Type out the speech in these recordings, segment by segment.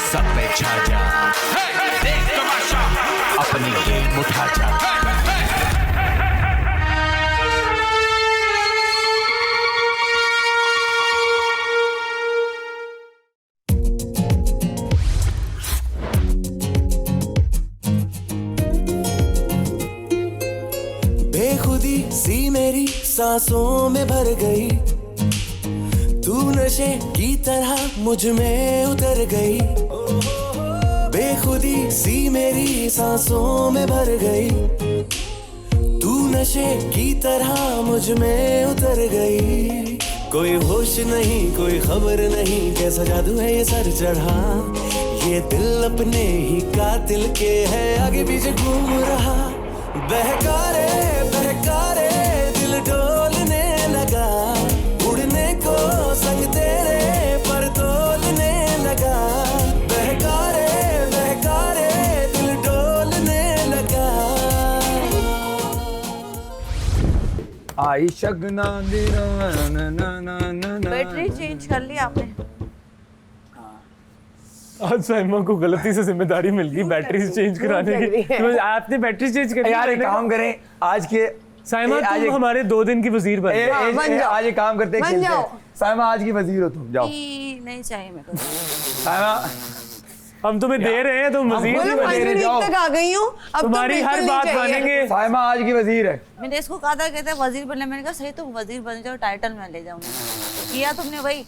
सब पे छा जा, देख तमाशा, अपनी गेम उठा जा। बेखुदी सी मेरी सांसों में भर गई, तू नशे की तरह मुझ में उतर गई। बेखुदी सी मेरी सांसों में भर गई, तू नशे की तरह मुझ में उतर गई। कोई होश नहीं कोई खबर नहीं, कैसा जादू है ये सर चढ़ा। ये दिल अपने ही कातिल के है आगे पीछे घूम रहा। बहकारे बहकारे दिल डोलने लगा, उड़ने को संग तेरे पर तोलने लगा। बहकारे बहकारे दिल डोलने लगा। आई शगना बैटरी चेंज कर ली आपने? आज साइमा को गलती से जिम्मेदारी मिल गई बैटरी चेंज कराने की, तो आपने बैटरी चेंज करी। यार एक काम करें आज के साइमा तुम हमारे 2 दिन की वजीर बन जाओ। आज एक काम करते हैं, खेलते हैं। साइमा आज की वजीर हो तुम, जाओ। नहीं चाहिए मेरे को। साइमा हम तुम्हें दे रहे हैं, तुम वजीर बोलो, नहीं बने। 5 मिनट तक आ गई हूँ, अब तुम्हारी हर बात मानेंगे। साइमा आज की वजीर है। मैंने इसको कहा था कहते वजीर बनने, मैंने कहा सही तुम वजीर बन जाओ, टाइटल मैं ले जाऊंगा। किया तुमने भाई,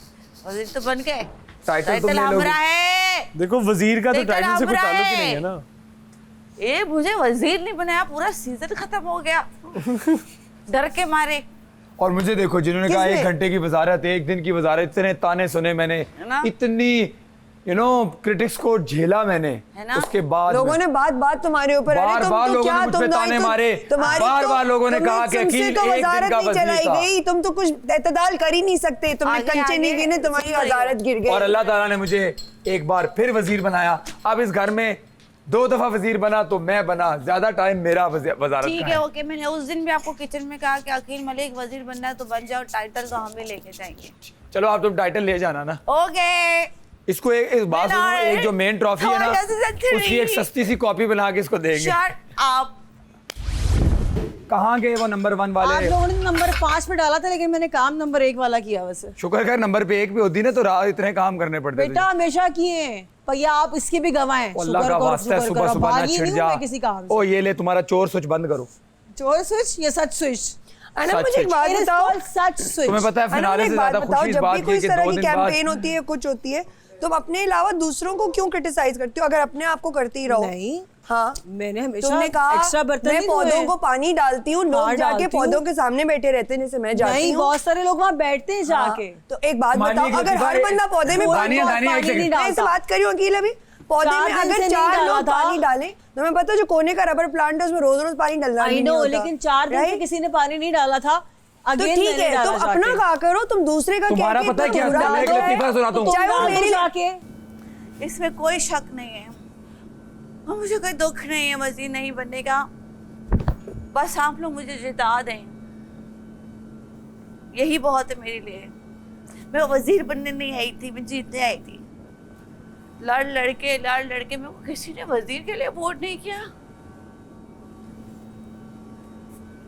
वजीर तो बन गए। टाइटल हमारा है। देखो वजीर का तो टाइटल टाइटल से कोई हमारा ताल्लुक ही है। नहीं है ना। ए मुझे वजीर नहीं बनाया, पूरा सीजन खत्म हो गया डर के मारे। और मुझे देखो, जिन्होंने कहा 1 घंटे की वजारत, 1 दिन की वजारत, इतने ताने सुने मैंने, इतनी क्रिटिक्स को झेला मैंने, उसके बाद लोगों ने बात तुम्हारे ऊपर, बार बार लोगों ने मुझ पे ताने मारे, बार बार लोगों ने कहा कि अकील तो 1 दिन का चलाई वजीर था। गई, तुम तो कुछ एतदाल कर ही नहीं सकते, तुमने कंचे नहीं गिने, तुम्हारी वजारत गिर गई। और अल्लाह ताला ने मुझे एक बार फिर वजीर बनाया। अब इस घर में 2 दफा वजीर बना तो मैं बना, ज्यादा टाइम मेरा वजारत ठीक का है ओके। मैंने उस दिन भी आपको किचन में कहा कि अकील मलिक वजीर बनना है तो बन जाओ, टाइटल तो हमें लेके जाएंगे। चलो आप तुम टाइटल ले जाना ना। ओके इसको एक बात सुनो, एक जो मेन ट्रॉफी है ना, उसकी एक सस्ती सी कॉपी बना के इसको देंगे। Shut up. कहाँ गए वो नंबर 1 आप वाले? लोगों ने नंबर 5 पे डाला था, लेकिन मैंने काम नंबर 1 वाला किया वैसे। शुक्र कर नंबर पे 1 पे होती ना तो इतने काम करने पड़ते बेटा हमेशा किए भैया, आप इसके भी गवाह हैं। अल्लाह का वास्ता है, सुबह सुबह ना छिड़ जा। किसी काम ओ ये ले तुम्हारा चोर स्विच बंद करो। चोर स्विच या सच स्विच? मुझे एक बात बताओ, सच स्विच। तुम्हें पता है फिनाले से ज्यादा खुशी इस जब बात भी की कोई कि इस तरह 2 की दिन बाद कैंपेन होती है, कुछ होती है, तुम अपने अलावा दूसरों को क्यों क्रिटिसाइज करती हो? अगर अपने आप को करती रहो। नहीं, हाँ मैंने हमेशा तुमने कहा एक्स्ट्रा बर्तन मैं पौधों को पानी डालती हूँ, लोग जाके पौधों के सामने बैठे रहते हैं, जैसे मैं जाती नहीं, हूँ। बहुत सारे लोग वहाँ बैठते हैं जाके। तो एक बात बताओ, अगर हर बंदा पौधे में पानी नहीं डालता, ऐसे बात करी अकेले अभी पौधे में अगर 4 लोग पानी डालें, तो मैं पता जो कोने का रबर प्लांट है उसमें रोज पानी डालना नहीं होता। लेकिन 4 दिन से किसी ने पानी नहीं डाला था। तो ठीक है, तुम अपना कहा करो, तुम दूसरे का तुम्हारा पता है क्या? मैं एक लतीफा सुनाता हूँ। चाहे वो मेरी जाके, इसमें कोई शक नहीं है और मुझे कोई दुख नहीं है वजीर नहीं बनने का। बस आप लोग मुझे जिता दें, यही बहुत है मेरे लिए। मैं वजीर बनने नहीं आई थी, मैं जीतने आई थी। लड़ लड़के मेरे को किसी ने वजीर के लिए वोट नहीं किया।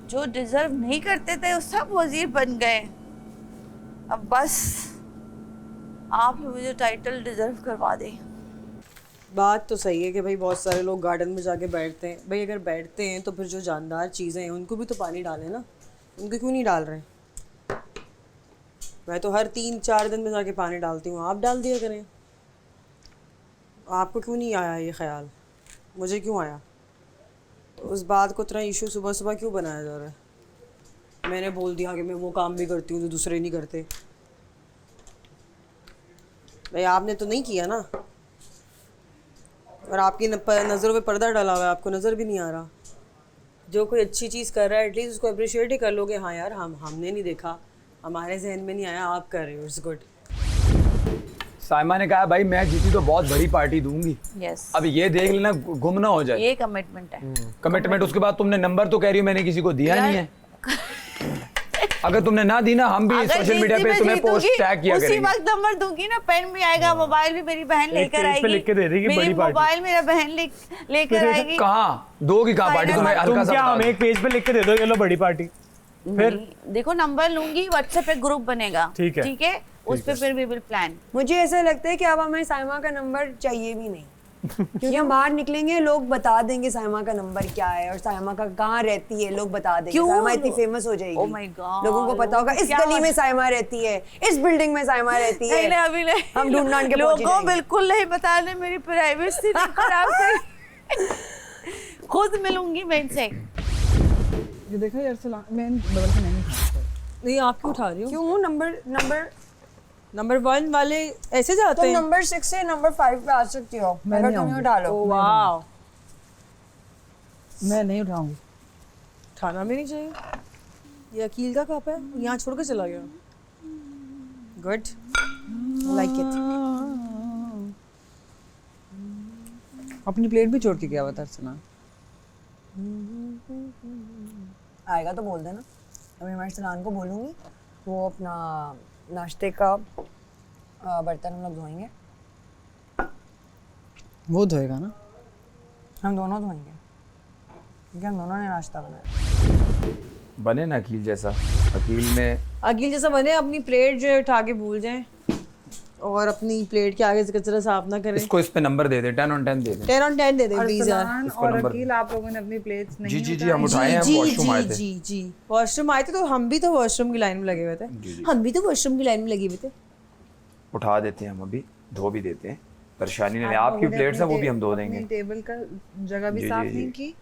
जो डिजर्व नहीं करते थे वो सब वजीर बन गए। अब बस आप लोग मुझे टाइटल डिजर्व करवा दें। बात तो सही है कि भाई बहुत सारे लोग गार्डन में जाके बैठते हैं। भाई अगर बैठते हैं तो फिर जो जानदार चीज़ें हैं उनको भी तो पानी डालें ना, उनको क्यों नहीं डाल रहे? मैं तो हर 3-4 दिन में जाके पानी डालती हूँ, आप डाल दिया करें। आपको क्यों नहीं आया ये ख्याल? मुझे क्यों आया? उस बात को इतना इशू सुबह सुबह क्यों बनाया जा रहा है? मैंने बोल दिया कि मैं वो काम भी करती हूँ जो दूसरे नहीं करते। भाई आपने तो नहीं किया ना, और आपकी नज़रों पे पर्दा डाला हुआ है, आपको नज़र भी नहीं आ रहा। जो कोई अच्छी चीज़ कर रहा है एटलीस्ट उसको अप्रिशिएट ही कर लोगे। हाँ यार, हमने नहीं देखा, हमारे जहन में नहीं आया, आप कर रहे हो, इट्स गुड। साइमा ने कहा भाई मैं जीती तो बहुत बड़ी पार्टी दूंगी। yes. अब ये देख लेना गुम ना हो जाए। ये कमिटमेंट है। कमिटमेंट। उसके बाद तुमने नंबर तो कह रही हो मैंने किसी को दिया नहीं है। अगर तुमने ना दी ना हम भी अगर सोशल मीडिया जिस दिन पे मैं तुम्हें पोस्ट जीतूंगी, टैग किया उसी करेंगे। वक्त नंबर दूंगी ना, पेन भी आएगा, मोबाइल भी मेरी बहन लेकर पेज पे आएगी, लिख के दे देगी, मेरी बड़ी पार्टी। मोबाइल मेरा बहन लेकर आएगी। कहाँ दोगी कहाँ पार्टी तुम्हें तुम हल्का तुम सा क्या बता हमें दो। एक पेज पे लिख के दे दो, ये लो बड़ी पार्टी। फिर नहीं, देखो नंबर लूंगी, व्हाट्सएप पे ग्रुप बनेगा, ठीक है। ठीक है, उस पे फिर वी विल प्लान। मुझे ऐसा लगता है कि अब हमें साइमा का नंबर चाहिए भी नहीं, क्योंकि हम बाहर निकलेंगे लोग बता देंगे साइमा का नंबर क्या है और साइमा का कहाँ रहती है, लोग बता देंगे। क्यों? साइमा इतनी फेमस हो जाएगी, Oh my God, लोगों को पता होगा इस क्या गली में साइमा रहती है, इस बिल्डिंग में साइमा रहती है। नहीं अभी नहीं, हम ढूंढ ढांढ के पहुंच ही लोगों जाएंगे। बिल्कुल नहीं बताने, मेरी प्राइवेसी खराब कर खुद मिलूंगी मैं इनसे। ये देखा यार मैं डबल से नहीं खाता। नहीं आप क्यों उठा रही हो? क्यों? नंबर नंबर 1 वाले ऐसे जाते तुम हैं? नंबर 6 से नंबर 5 पे आ सकती हो मैं अगर नहीं तुम्हें आऊंगी। उठा लो। ओ वाओ, मैं नहीं उठाऊंगी। उठाना भी नहीं चाहिए। ये अकील का कप है, यहाँ छोड़ के चला गया। Good, like it. अपनी प्लेट भी छोड़ के गया हुआ था अर्चना। आएगा तो बोल देना, मैं हमारे सलान को बोलूँगी, वो अपना नाश्ते का बर्तन हम लोग धोएंगे, वो धोएगा ना? हम दोनों धोएंगे क्योंकि हम दोनों ने नाश्ता बनाया। बने ना अकील जैसा, अकील में अकील जैसा बने, अपनी प्लेट जो है उठा के भूल जाएं और अपनी प्लेट के आगे से कचरा साफ ना करें। इसको इस पे number they they, 10 on 10 they they. 10 on 10 they they please यार। अरसलान इसको और नंबर- अकील आप लोगों ने अपनी प्लेट्स नहीं जी हम उठाए हैं, जी वॉशरूम आए जी थे। जी जी वॉशरूम आए थे, तो हम भी तो वॉशरूम की लाइन में लगे हुए थे। हम भी तो वॉशरूम की लाइन में लगे हुए थे। उठा देते हैं हम, अभी धो भी देते हैं, परेशानी नहीं। आपकी प्लेट्स हैं वो भी हम धो देंगे। टेबल का जगह भी जी, साफ जी, जी। नहीं की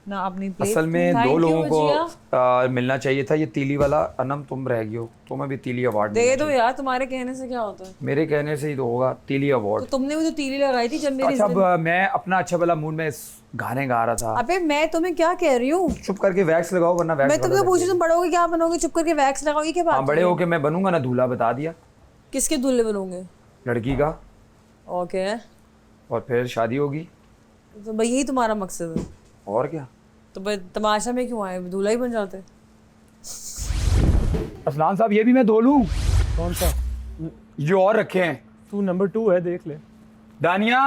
ना अपनी प्लेट। असल में Thank दो you, लोगों भजिया। को मिलना चाहिए था। ये तीली वाला अनम तुम रह गई हो, तुम्हें भी तीली अवार्ड दे दो यार, तुम्हारे कहने से क्या होता है? मेरे कहने से ही तो होगा तीली तो अवार्ड। तुमने भी तो तीली लगाई थी जब मेरी अच्छा अब मैं अपना अच्छा भला मूड में गाने गा रहा था। अबे मैं तुम्हें क्या कह रही हूँ? चुप करके वैक्स लगाओ वरना वैक्स मैं तुमसे पूछी तुम बड़ोगे क्या बनोगे, चुप करके वैक्स लगाओगे क्या बात? हाँ बड़े होके मैं बनूंगा ना दूल्हा, बता दिया। किसके दूल्हे बनोगे? लड़की का, ओके, और फिर शादी होगी। तो भाई यही तुम्हारा मकसद है? और क्या? तो भाई तमाशा में क्यों आए, दूल्हा ही बन जाते। असलान साहब ये भी मैं धो लूं? कौन सा? जो और रखे हैं। तू नंबर 2 है, देख ले। दानिया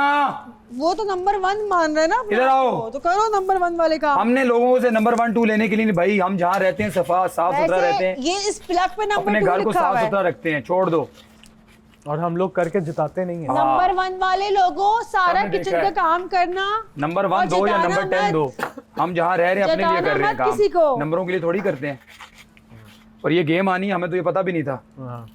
वो तो नंबर 1 मान रहे हैं ना अपने इधर आप आओ। को, तो करो नंबर 1 वाले काम। हमने लोगों से नंबर 1 2 लेने के लिए नहीं भाई, हम जहाँ रहते हैं साफ सुथरा रहते हैं, ये इस प्लग पे नंबर अपने 2 घर को लिखा साफ हुआ है। सुथरा रखते हैं, छोड़ दो। और हम लोग करके जिताते नहीं है। नंबर 1 वाले लोगों सारा सबने किचन देखा का है। काम करना। नंबर और 1 दो या जताना नंबर 10 मत। दो। हम जहाँ रह रहे हैं अपने लिए जताना कर रहे हैं मत किसी को। काम, नंबरों के लिए थोड़ी करते हैं। और ये गेम आनी हमें तो ये पता भी नहीं था। हाँ।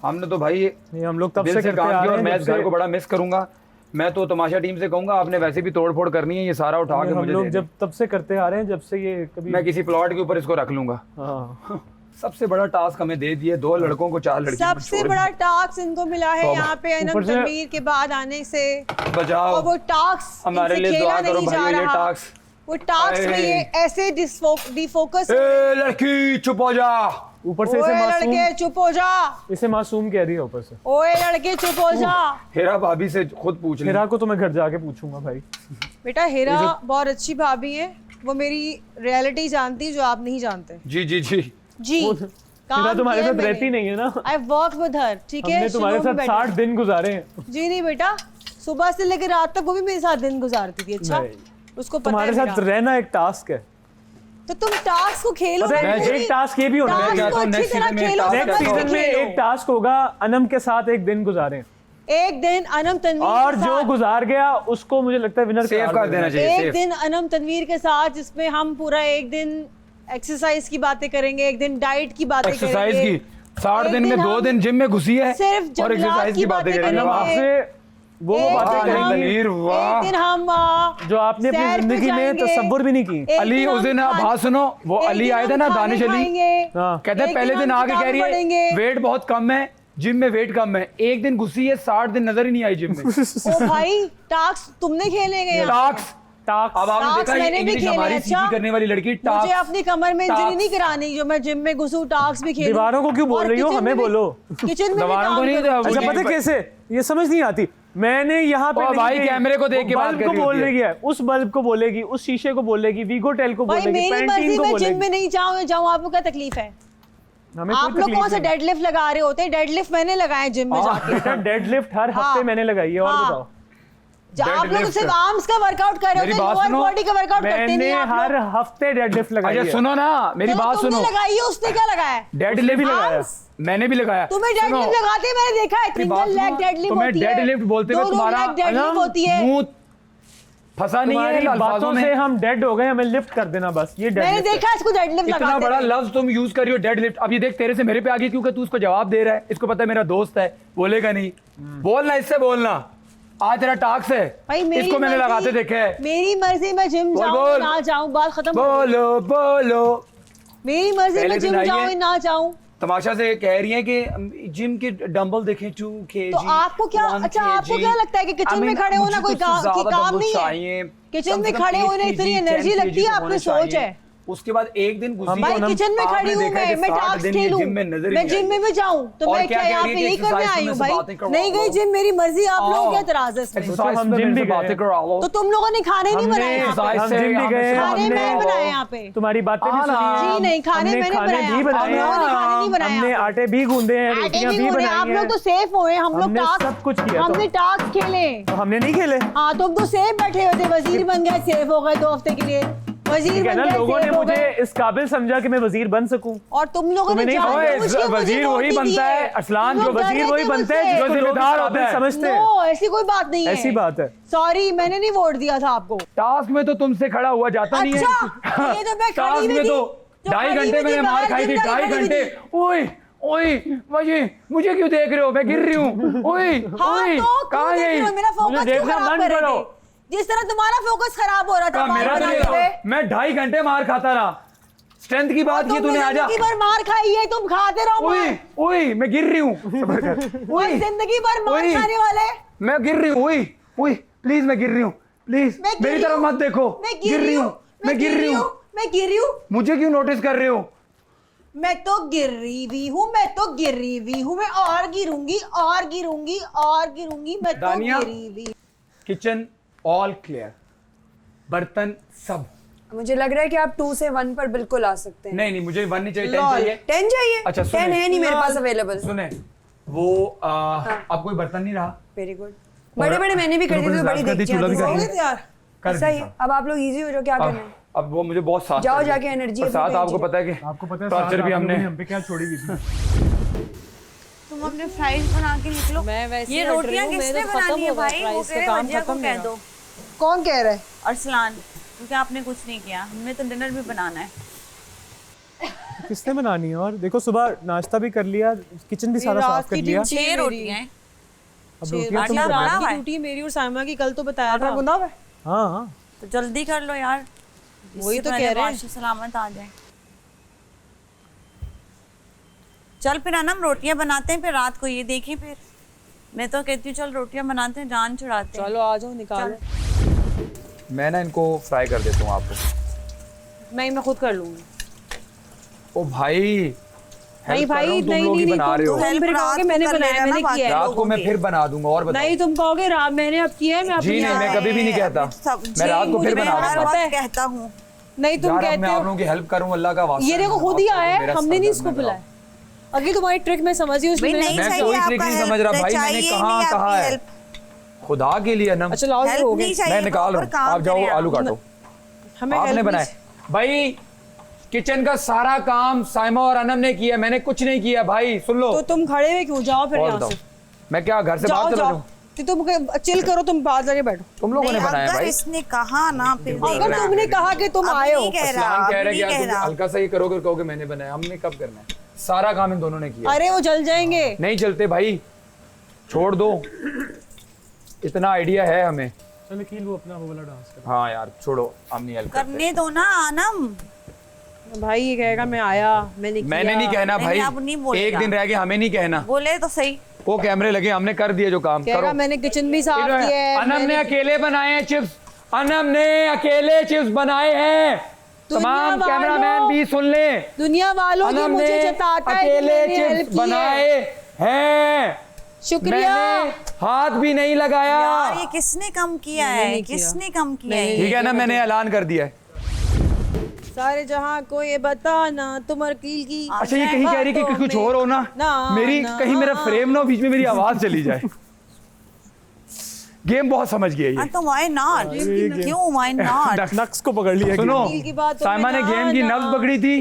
हमने तो भाई नहीं, हम लोग तब दिल से से करते काम आ किया रहे और हैं मैं जब इस घर से- को बड़ा मिस करूंगा। मैं तो तमाशा टीम से कहूंगा आपने वैसे भी तोड़ फोड़ करनी है, ये सारा उठा के हम मुझे लोग दे जब तब से करते आ रहे हैं जब से ये कभी। मैं किसी प्लॉट के ऊपर इसको रख लूंगा। हाँ। सबसे बड़ा टास्क हमें दे दिए, 2 लड़कों को 4 लड़कियों को सबसे छोड़ बड़ा टास्क इनको मिला है तौबा। यहाँ पे अनम ऊपर से- तनवीर के बाद आने से। दिया। बचाओ और वो टास्क हमारे इनसे लिए, खेला दुआ करो नहीं जा भाई ये रहा। टास्क। वो टास्क में ये ऐसे डिफोकस। ए लड़की चुप हो जा। ऊपर से इसे ओए मासूम, लड़के चुप हो जा, इसे मासूम कह रही है ऊपर से। ओए लड़के चुप हो जा। हेरा भाभी से खुद पूछ ले। हिरा को तो मैं घर जाके पूछूंगा भाई। बेटा हेरा बहुत अच्छी भाभी है, वो मेरी रियलिटी जानती है जो आप नहीं जानते। जी जी जी। जी हिरा तुम्हारे साथ रहती नहीं है ना। आई वर्क विद हर, ठीक है? हमने तुम्हारे शिलोंग में साथ बैठे। 60 दिन गुजारे हैं। जी नहीं बेटा, सुबह से लेकर रात तक वो भी मेरे साथ दिन गुजारती थी। अच्छा, नहीं। उसको पता तुम्हारे है साथ मेरा। रहना एक टास्क है। तो तुम टास्क को खेलो पता है, ना पूरी। एक टास्क ये भी होना टास्क चाहिए। मैं को कहता हूं अच्छी next तरह season में खेलो, टास्क बस नेक्स्ट रखो। सीजन में खेलो। एक टास्क होगा, अनम के साथ एक दिन गुजारें, एक दिन अनम तनवीर और के जो साथ, गुजार गया उसको मुझे लगता है विनर सेव कर देना चाहिए। एक सेव। दिन अनम तनवीर के साथ जिसमें हम पूरा एक दिन एक्सरसाइज की बातें करेंगे, एक दिन डाइट की बातें एक्सरसाइज करेंगे, की 60 एक दिन में दिन 2 हम दिन जिम में घुसी है सिर्फ और जंगलात एक्सरसाइज की की बातें बातें करेंगे। करेंगे। वाह। आपसे वो एक बातें दिन हम- करेंगी तनवीर, वाह। एक दिन हम जो आपने अपनी सैर पे जिंदगी में जाएंगे। तसव्वुर भी नहीं की। एक अली उस दिन हम बात सुनो, वो एक अली दिन आए थे हम ना, खाने दानिश अली खाएंगे। हाँ। कहते हैं एक पहले दिन दिन हम आके कह किताब रही है पढ़ेंगे। वेट बहुत कम है, जिम में वेट कम है। एक दिन घुसी है, 60 दिन नजर ही नहीं आई जिम में। ओ भाई टास्क तुमने खेलेंगे यहाँ। टास्क टास्क अब आपने टास्क देखा ये मैंने भी इंग्लिश खेले, हमारी अच्छा? सीधी करने वाली लड़की मुझे टास्क। अपनी कमर में इंजरी टास्क। नहीं करानी जो मैं जिम में घुसूं, टास्क भी खेलूं। दीवारों को क्यों बोल और रही हो? किचन हमें में भी- बोलो। किचन में भी दीवारों काम को नहीं, करूं। वो अच्छा जी, पता है पर- कैसे, ये समझ नहीं आती। मैंने यहाँ पे ओ नहीं भाई, कही। कैमरे को देख के वो बात बल्ब कर को रही बोल होती है। रही है, उस बल्ब को बोलेगी, उस शीशे को बोलेगी, वीगोटेल को भाई बोलेगी, मेरी मर्जी, पैंटीन को मैं जिम में बोलेगी। नहीं जाऊँ, आपको क्या तकलीफ है? आप लोग कौन सा डेडलिफ्ट लगा रहे होते हैं? डेडलिफ्ट मैंने लगाए जिम में जाके। बेटा डेडलिफ्ट हर हफ्ते मैंने लगाई है। और बताओ, आप लोग सिर्फ आर्म्स का वर्कआउट कर रहे होते हैं, लोअर बॉडी का वर्कआउट करते नहीं मैंने आप हर लोग। हफ्ते डेडलिफ्ट लगाई है। अच्छा सुनो ना, मेरी बात सुनो। तुमने लगाई है, उसने क्या लगाया? डेडलिफ्ट भी लगाया, Arms? मैंने भी लगाया। तुम्हें डेडलिफ्ट लगाते मैंने देखा है। सिंगल लेग डेडलिफ्ट तुम्हें होती है, डेडलिफ्ट बोलते हुए तुम्हारा डेडलिफ्ट होती है। मुंह फंसा नहीं है तुम्हारी इन अल्फाजों बातों में। से हम डेड हो गए, हमें लिफ्ट कर देना बस। ये मैंने डेडलिफ्ट देखा इसको डेडलिफ्ट इतना लगाते बड़ा हुए। लफ्ज तुम यूज कर रही हो, डेडलिफ्ट। अब ये देख तेरे से मेरे पे आ गई क्योंकि तू उसको जवाब दे रहा है। इसको पता है मेरा दोस्त है, बोलेगा नहीं। बोलना, इससे बोलना। आज तेरा टास्क है, भाई मेरी इसको मैंने मर्जी- लगाते देखे है। मेरी मर्जी, मैं जिम बोल, जाऊं बोल। ना जाऊं, बात खत्म। बोलो बोलो। मेरी मर्जी, पहले मैं जिम दिन जाऊं आइए। ना जाऊं। तमाशा से कह रही है कि जिम के डंबल देखें 2 kg, तो आपको क्या, 1 अच्छा आपको kg। क्या लगता है कि किचन में खड़े होना कोई काम नहीं है? किचन में खड़े होने इतनी एनर्जी लगती है, आपकी सोच है। उसके बाद एक दिन गुजरी भाई तो किचन में आपने खड़ी हूँ देखा कि मैं 60 टास्क दिन ये खेलूं, जिम में नजर ही मैं नहीं जिम में आई। भी जाऊं तो और मैं क्या क्या कह यहाँ रही पे है यही कि करने exercise आई हूँ में से भाई? बातें करवा नहीं गई लो। जिम, मेरी मर्जी, आप लोगों के एतराज है इसमें। एक्सरसाइज हम में जिम मेरे भी से बातें गए। करा लो। तो तुम लोगों ने खाने नहीं बनाए यहाँ पे? exercise हम से जिम भी हमें गए, खाने हमने- मैंने बनाए यहाँ पे। तुम्हारी बातें भी हाँ ना। सुनी। जी नहीं, खाने हमने मैंने खाने बनाए भी यहाँ पे। बनाए हम लोगों ने खाने नहीं बनाए हमने यहाँ पे। आटे भी गूंदे हैं, आटे रोटियां भी भी होने, बनाई आप लोग तो हैं। सेफ हुए, हम लोग हमने टास्क सब कुछ किया। हमने टास्क खेले। तो हमने नहीं खेले। हाँ तुम तो सेफ बैठे हुए थे, वजीर बन गए, सेफ हो गए 2 हफ्ते के लिए। वजीर ठीक है बन ना, गए, लोगों ने सेफ हो मुझे गए। इस काबिल समझा कि मैं वजीर बन सकूं। और तुम लोगों ने तुम्हें नहीं जानबूझ के मुझे वजीर वोट वही नहीं बनता दिए। है, अरसलान, तुम जो लोग वजीर डरे वही थे बनता है मुझसे। जो जिम्मेदार होता है। समझते हैं। नो, ऐसी कोई बात नहीं है। ऐसी बात है। सॉरी, मैंने नहीं वोट दिया था आपको। टास्क में तो तुमसे खड़ा हुआ जाता नहीं है। अच्छा, ये तो मैं खड़ी टास्क हुई में थी। तो जो 2.5 खड़ी घंटे हुई थी, मैंने मार बगैर खाई थी, जिम्मेदारी 2.5 खड़ी हुई घंटे। थी। ओए मुझे क्यों देख रहे हो? मैं गिर रही हूँ। ओए हाँ ओए तो कहाँ क्यों देख गई? रहे हो? मेरा फोकस मुझे क्यों देखना खराब बंद कर रहे करो। थे? जिस तरह तुम्हारा फोकस खराब हो रहा था मार मेरा तो बनाते नहीं हुए। रहा। मैं 2.5 घंटे मार खाता रहा। स्ट्रेंथ की बात की तूने, आजा। जिंदगी भर मार खाई है, तुम खाते रहो ओए मार। ओए मैं गिर रही हूँ। सब्र कर। और जिंदगी भर मार ओए। खाने वाले। मैं गिर रही हूँ। ओए ओए प्लीज, मैं गिर रही हूँ। प्लीज मैं गिर मेरी रही तरफ हूँ। मत देखो। मैं गिर रही हूँ। मैं गिर रही हूँ। मैं गिर रही हूँ। मुझे क्यों नोटिस कर रहे हो? मैं तो गिर रही भी हूँ, मैं तो गिर रही भी हूँ, मैं और गिरूंगी और गिरूंगी और गिरूंगी, मैं तो दानिया। गिरी भी। किचन ऑल क्लियर, बर्तन सब। मुझे लग रहा है कि आप 2 से 1 पर बिल्कुल आ सकते हैं। नहीं मुझे 1 नहीं चाहिए, 10 चाहिए। 10 चाहिए? अच्छा, 10 सुने। है नहीं मेरे पास अवेलेबल। सुने वो अब कोई बर्तन नहीं रहा। Very good. बड़े बड़े मैंने भी कर दिए, तो बड़ी देखी चूल्हा भी कर हो दी। गए यार। कर सही दी है। अब आप लोग इजी हो जाओ, क्या करना है? अब वो मुझे बहुत साथ जाओ कर दिया। जाके energy और अपनी साथ change आपको करो। पता है कि आपको पता है टॉर्चर भी हमने हम पे क्या छोड़ी हुई थी। तुम अपने फ्राइज बना के निकलो। मैं वैसे ये ही हट रही रोटियां हूँ, किसने मेरा तो बनानी खत्म है हो गया भाई? वो fries कह का रहे काम भजिया को खत्म कह मेरा। दो। कौन कह रहा है? अरसलान, क्योंकि आपने कुछ नहीं किया, हमने तो डिनर भी बनाना है। किसने बनानी है? और देखो सुबह नाश्ता भी कर लिया, किचन भी सारा साफ कर लिया। 6 रोटियां हैं। अब रोटियां तुम आटा बनाओ। बड़ा हुआ है। ड्यूटी मेरी और साइमा की कल तो बताया था। गुंदा हुआ है? हाँ हाँ तो जल्दी कर लो यार, वही इससे तो पहले कह रहे हैं। बादशाह सलामत आ जाए। चल फिर अनम रोटियां बनाते हैं, फिर रात को ये देखें। फिर मैं तो कहती हूँ चल रोटियां बनाते हैं, जान छुड़ाते हैं। चलो आ जाओ, निकालो। मैं ना इनको फ्राई कर देता हूँ आपको। मैं खुद कर लूंगी। ओ भाई नहीं हेल्प कर भाई, रहा हूँ, तुम नहीं लोग ही नहीं बना रहे हो। तुम फिर कहोगे मैंने बनाया, मैंने किया है। रात को मैं फिर बना दूंगा। और बताओ। नहीं तुम कहोगे रात मैंने अब किया है, मैं जी अपनी नहीं, मैं कभी भी नहीं कहता। मैं रात को फिर बना हर दूंगा। वक्त कहता हूँ। नहीं तुम यार अब कहते मैं आप हो। लोगों की हेल्प करूँ, अल्लाह का वास्ता ये है, देखो मैं खुद ही माफ कर दो, आया है, मेरा हमने नहीं सर इसको दर्द में बुलाया। अगर तुम्हारी ट्रिक मैं समझ रही हूँ, भाई उसमें नहीं मैं चाहिए कोई ट्रिक आपका नहीं help, समझ रहा भाई, मैंने चाहिए ही कहाँ नहीं कहा आपकी है? help। खुदा के लिए अनम, अच्छा लाओ Help हो गए। नहीं चाहिए, मैं निकाल रहा proper हूँ, काम आप जाओ करें आलू काटो। हमें आपने help बनाए भाई? किचन का सारा काम साइमा और अनम ने किया, मैंने कुछ नहीं किया भाई। सुन लो। तो तुम खड़े हुए क्यों? जाओ फिर और यहाँ बताओ, से। मैं क्या घर से जाओ बाहर चला जाओ, जाऊँ? तो तुम चिल करो, तुम बाहर जाके बैठो। तुम लोगों ने नहीं, बनाया अगर भाई। इसने कहा ना फिर देख अगर रहा। तुमने कहा कि तुम अब आए हो। नहीं कह रहा, अरसलान कह अब रहे कि नहीं यार कह तुम रहा। हल्का सा ये करोगे तो कहोगे मैंने बनाया। हमने कब करना है? सारा काम इन दोनों ने किया। अरे वो जल जाएंगे। नहीं चलते भाई, छोड़ दो। इतना आइडिया है हमें। चलो कील वो अपना वो वाला डांस कर। हाँ यार छोड़ो, हम नहीं हेल्प करते। करने दो ना अनम। भाई ये कहेगा मैं आया, मैंने किया। मैंने नहीं कहना नहीं, भाई, अब नहीं बोलेगा। एक दिन रह गया, हमें नहीं कहना। बोले तो सही। वो कैमरे लगे, हमने कर दिया जो काम। कहेगा करो। मैंने किचन भी साफ किया है। अनम ने अकेले बनाए हैं चिप्स। अनम ने अकेले चिप्स बनाए हैं। तमाम वालों- कैमरामैन भी सुन ले। दुनिया वालों की अनम मुझे ने जताता है कि अकेले मैंने हेल्प चिप्स की है। बनाए हैं। शुक्रिया। मैंने हाथ भी नहीं लगाया। यार ये किसने कम किया मैंने है? नहीं किया। किसने कम किया है? ठीक है ना, मैंने ऐलान कर दिया है। सारे जहां को ये बताना तुम वकील की। अच्छा ये कहीं कह रही कि कुछ और हो ना, मेरी कहीं मेरा फ्रेम ना हो, बीच में मेरी आवाज चली जाए। गेम बहुत समझ गई है। तो व्हाई नॉट, क्यों व्हाई नॉट? नक्स को पकड़ लिया। सुनो, की बात साइमा ने गेम की नब्ज पकड़ी थी,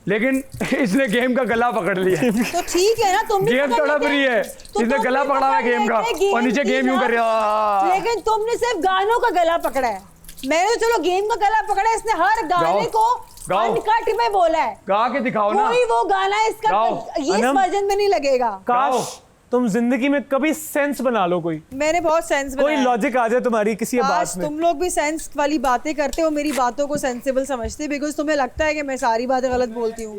लेकिन इसने गेम का गला पकड़ लिया। तो ठीक है ना, तुम भी गेम तड़प रही है, इसने गला पकड़ा हुआ है गेम का, और नीचे गेम यूं कर रहा है। लेकिन तुमने सिर्फ गानों का गला पकड़ा है, मैंने तो चलो गेम का गला पकड़ा है। इसने हर गाने को अनकट में बोला है। गा के दिखाओ ना। कोई वो गाना इसका ये इस वर्जन में नहीं लगेगा। काश तुम जिंदगी में कभी सेंस बना लो, कोई मैंने बहुत सेंस बनाया। कोई लॉजिक आ जाए तुम्हारी किसी बात में। तुम लोग भी सेंस वाली बातें करते हो, मेरी बातों को सेंसिबल समझते, बिकॉज तुम्हें लगता है कि मैं सारी बातें गलत बोलती हूँ।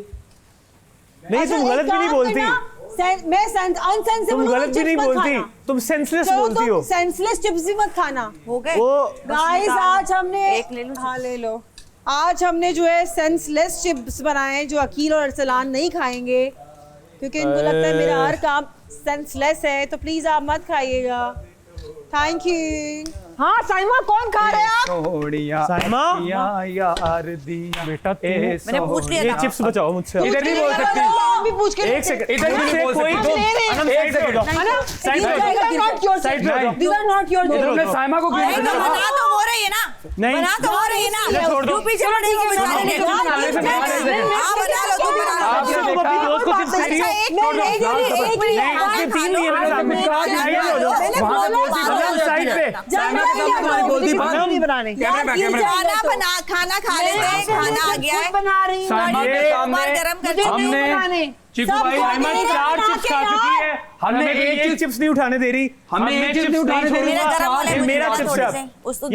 नहीं तुम गलत भी नहीं बोलती, मैं अनसेंसिबल, तुम गलत भी नहीं बोलती, तुम सेंसलेस बोलती हो। सेंसलेस चिप्स भी मत खाना। हो गए गाइस, आज हमने एक ले लो। हाँ ले लो। आज हमने जो है सेंसलेस चिप्स बनाए जो अकील और अरसलान नहीं खाएंगे, क्योंकि इनको लगता है मेरा हर काम सेंसलेस है, तो प्लीज आप मत खाइएगा। Thank you. हाँ साइमा, कौन खा रहे हैं आप? साइमा यार दिया बेटा मैंने पूछ लिया ये था। चिप्स बचाओ मुझसे। इधर नहीं बोल सकती। हम भी पूछ के एक सेकंड, इधर भी नहीं बोल कोई सकती। अनम साइड पे हो जाओ, साइड पे हो जाओ, नॉट योर साइड पे हो जाओ। These are not your. तुमने साइमा को क्यों नहीं, नहीं बना सुना? तो हो रही है ना, नहीं। बना तो हो रही है ना, छोड़ दो। तू पीछे पड़ेगी बेचारे ने। हाँ बना लो, तुम बना लो। आपने तुम देखा? अपनी दोस्त को चिप्स दे रही हो। नहीं, तीन नहीं है मेरे सामने। साइड पे खाना बना, खाना खा लेते हैं, खाना आ गया है। बना रही हूँ। साइमा के सामने गरम कर हमने चिकू भाई साइमा 4 चिप्स खा चुकी है, हमने एक चिप्स नहीं उठाने दे रही, हमने एक चिप्स नहीं उठाने दे रही। मेरा गरम वाला ये मुझे मेरा थोड़ा चिप्स थोड़े है। से